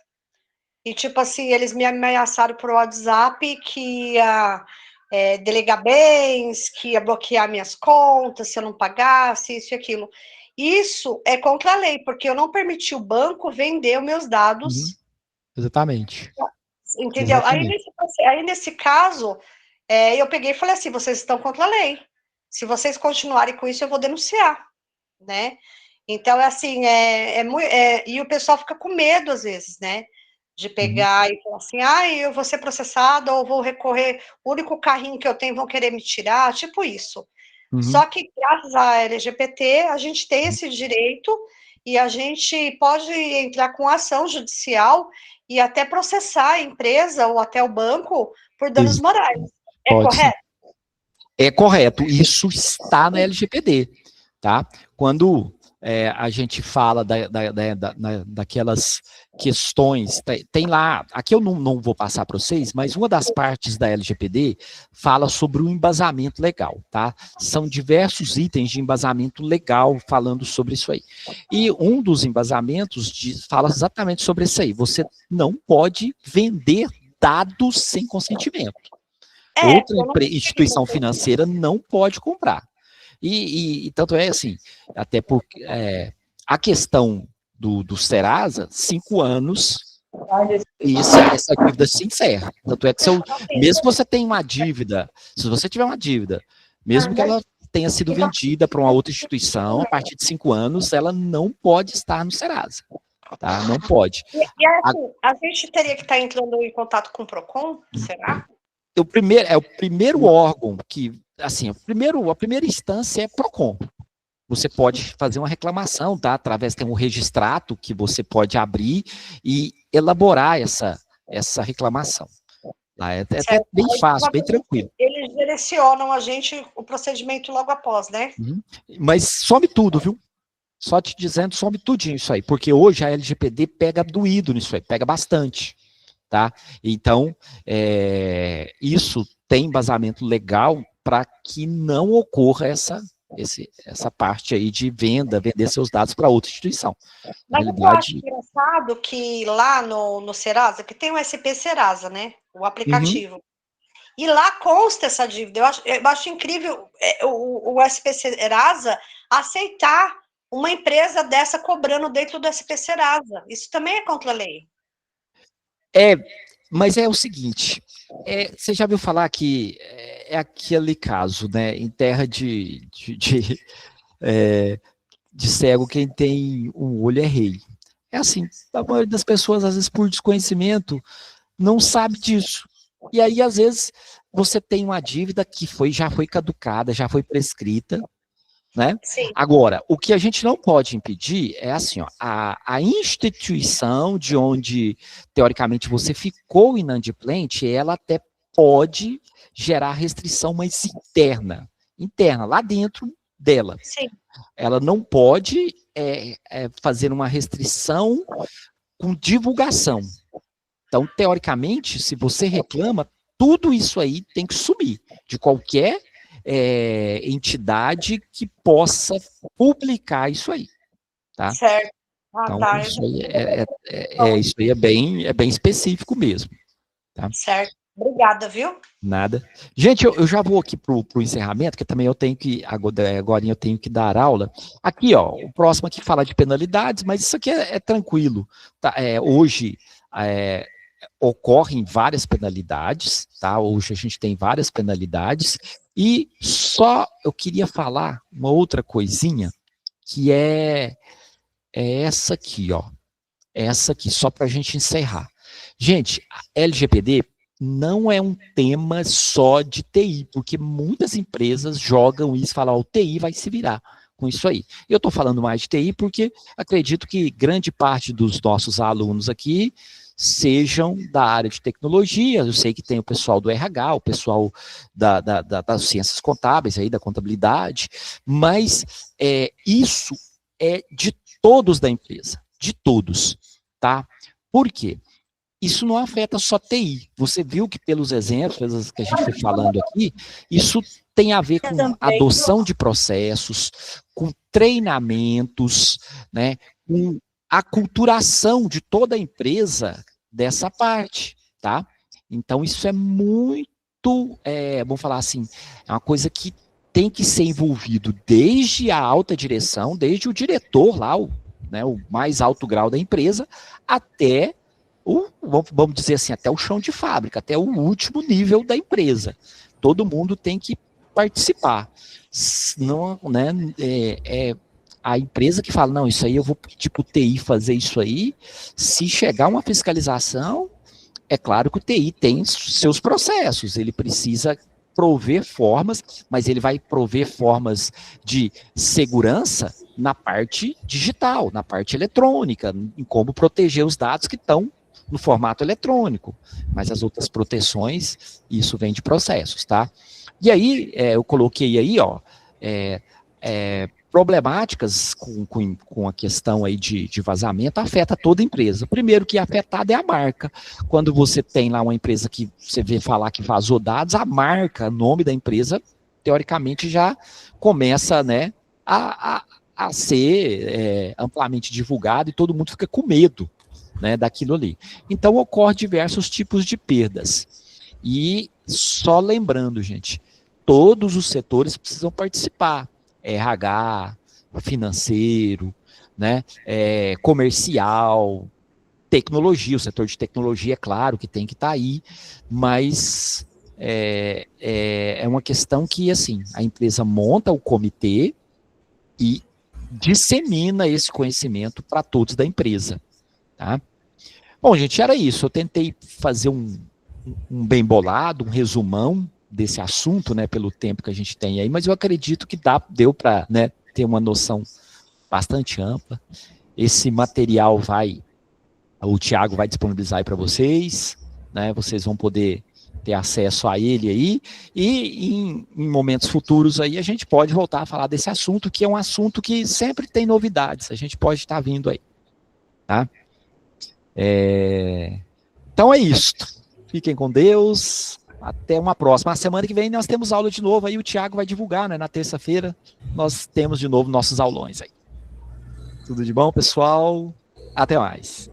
e tipo assim, eles me ameaçaram por WhatsApp que delegar bens, que ia bloquear minhas contas se eu não pagasse, isso e aquilo. Isso é contra a lei, porque eu não permiti o banco vender os meus dados. Exatamente. Entendeu? Exatamente. Aí, nesse caso, eu peguei e falei assim, vocês estão contra a lei. Se vocês continuarem com isso, eu vou denunciar, né? Então, assim, e o pessoal fica com medo, às vezes, né? De pegar e falar assim, eu vou ser processado, ou vou recorrer, o único carrinho que eu tenho vão querer me tirar, tipo isso. Só que, graças à LGPT, a gente tem esse direito e a gente pode entrar com ação judicial e até processar a empresa ou até o banco por danos morais. É correto? É correto. Isso está na LGPD, tá? Quando a gente fala daquelas questões, tem lá, aqui eu não vou passar para vocês, mas uma das partes da LGPD fala sobre o embasamento legal, tá? São diversos itens de embasamento legal falando sobre isso aí. E um dos embasamentos fala exatamente sobre isso aí. Você não pode vender dados sem consentimento. Outra instituição financeira não pode comprar. E tanto é assim, até porque a questão do Serasa, 5 anos, e essa dívida se encerra. Tanto é que mesmo que você tenha uma dívida, se você tiver uma dívida, mesmo que ela tenha sido vendida para uma outra instituição, a partir de 5 anos, ela não pode estar no Serasa. Tá? Não pode. E assim, a gente teria que estar entrando em contato com o PROCON, será? O primeiro órgão que, assim, a primeira instância é PROCON. Você pode fazer uma reclamação, tá? Tem um registrato que você pode abrir e elaborar essa reclamação. Tá? É até bem fácil, bem tranquilo. Eles direcionam a gente o procedimento logo após, né? Mas some tudo, viu? Só te dizendo, some tudinho isso aí, porque hoje a LGPD pega doído nisso aí, pega bastante. Tá? Então, isso tem embasamento legal para que não ocorra essa parte aí de vender seus dados para outra instituição. Mas eu acho engraçado que lá no Serasa, que tem o SP Serasa, né? O aplicativo. E lá consta essa dívida. Eu acho incrível o SP Serasa aceitar uma empresa dessa cobrando dentro do SP Serasa. Isso também é contra a lei. Mas é o seguinte, você já viu falar que é aquele caso, né, em terra de cego, quem tem um olho é rei. É assim, a maioria das pessoas, às vezes, por desconhecimento, não sabe disso. E aí, às vezes, você tem uma dívida que já foi caducada, já foi prescrita, né? Sim. Agora, o que a gente não pode impedir é assim, ó, a instituição de onde, teoricamente, você ficou inadimplente, ela até pode gerar restrição, mas interna, lá dentro dela. Sim. Ela não pode fazer uma restrição com divulgação. Então, teoricamente, se você reclama, tudo isso aí tem que sumir de qualquer entidade que possa publicar isso aí, tá? Certo. Então, tá. Isso aí é bem específico mesmo. Tá? Certo. Obrigada, viu? Nada. Gente, eu já vou aqui pro encerramento, que também agora eu tenho que dar aula. Aqui, ó, o próximo aqui fala de penalidades, mas isso aqui é tranquilo. Tá? Hoje, ocorrem várias penalidades, tá? Hoje a gente tem várias penalidades, e só eu queria falar uma outra coisinha, que é essa aqui, ó. Essa aqui, só para a gente encerrar. Gente, a LGPD não é um tema só de TI, porque muitas empresas jogam isso e falam, o TI vai se virar com isso aí. Eu estou falando mais de TI porque acredito que grande parte dos nossos alunos aqui sejam da área de tecnologia. Eu sei que tem o pessoal do RH, o pessoal das ciências contábeis, aí, da contabilidade, mas isso é de todos da empresa, de todos, tá? Por quê? Isso não afeta só TI. Você viu que pelos exemplos que a gente foi falando aqui, isso tem a ver com adoção de processos, com treinamentos, né, com aculturação de toda a empresa dessa parte, tá? Então, isso é muito vamos falar assim, é uma coisa que tem que ser envolvido desde a alta direção, desde o diretor lá, o mais alto grau da empresa, até vamos dizer assim, até o chão de fábrica, até o último nível da empresa. Todo mundo tem que participar. Não, né, a empresa que fala, não, isso aí eu vou pedir para o TI fazer isso aí, se chegar uma fiscalização, é claro que o TI tem seus processos, ele precisa prover formas, mas ele vai prover formas de segurança na parte digital, na parte eletrônica, em como proteger os dados que estão no formato eletrônico, mas as outras proteções, isso vem de processos, tá? E aí, eu coloquei aí, ó, problemáticas com a questão aí de vazamento afeta toda a empresa. Primeiro que afetada é a marca. Quando você tem lá uma empresa que você vê falar que vazou dados, a marca, o nome da empresa, teoricamente já começa, né, a ser amplamente divulgado e todo mundo fica com medo, né, daquilo ali. Então ocorre diversos tipos de perdas. E só lembrando, gente, todos os setores precisam participar. RH, financeiro, né, comercial, tecnologia, o setor de tecnologia, é claro que tem que estar aí, mas é uma questão que, assim, a empresa monta o comitê e dissemina esse conhecimento para todos da empresa, tá? Bom, gente, era isso, eu tentei fazer um bem bolado, um resumão desse assunto, né, pelo tempo que a gente tem aí, mas eu acredito que deu para, né, ter uma noção bastante ampla. Esse material o Thiago vai disponibilizar aí para vocês, né, vocês vão poder ter acesso a ele aí, e em momentos futuros aí a gente pode voltar a falar desse assunto, que é um assunto que sempre tem novidades, a gente pode estar vindo aí, tá? Então é isso. Fiquem com Deus. Até uma próxima. A semana que vem nós temos aula de novo. Aí o Thiago vai divulgar, né? Na terça-feira nós temos de novo nossos aulões aí. Tudo de bom, pessoal? Até mais.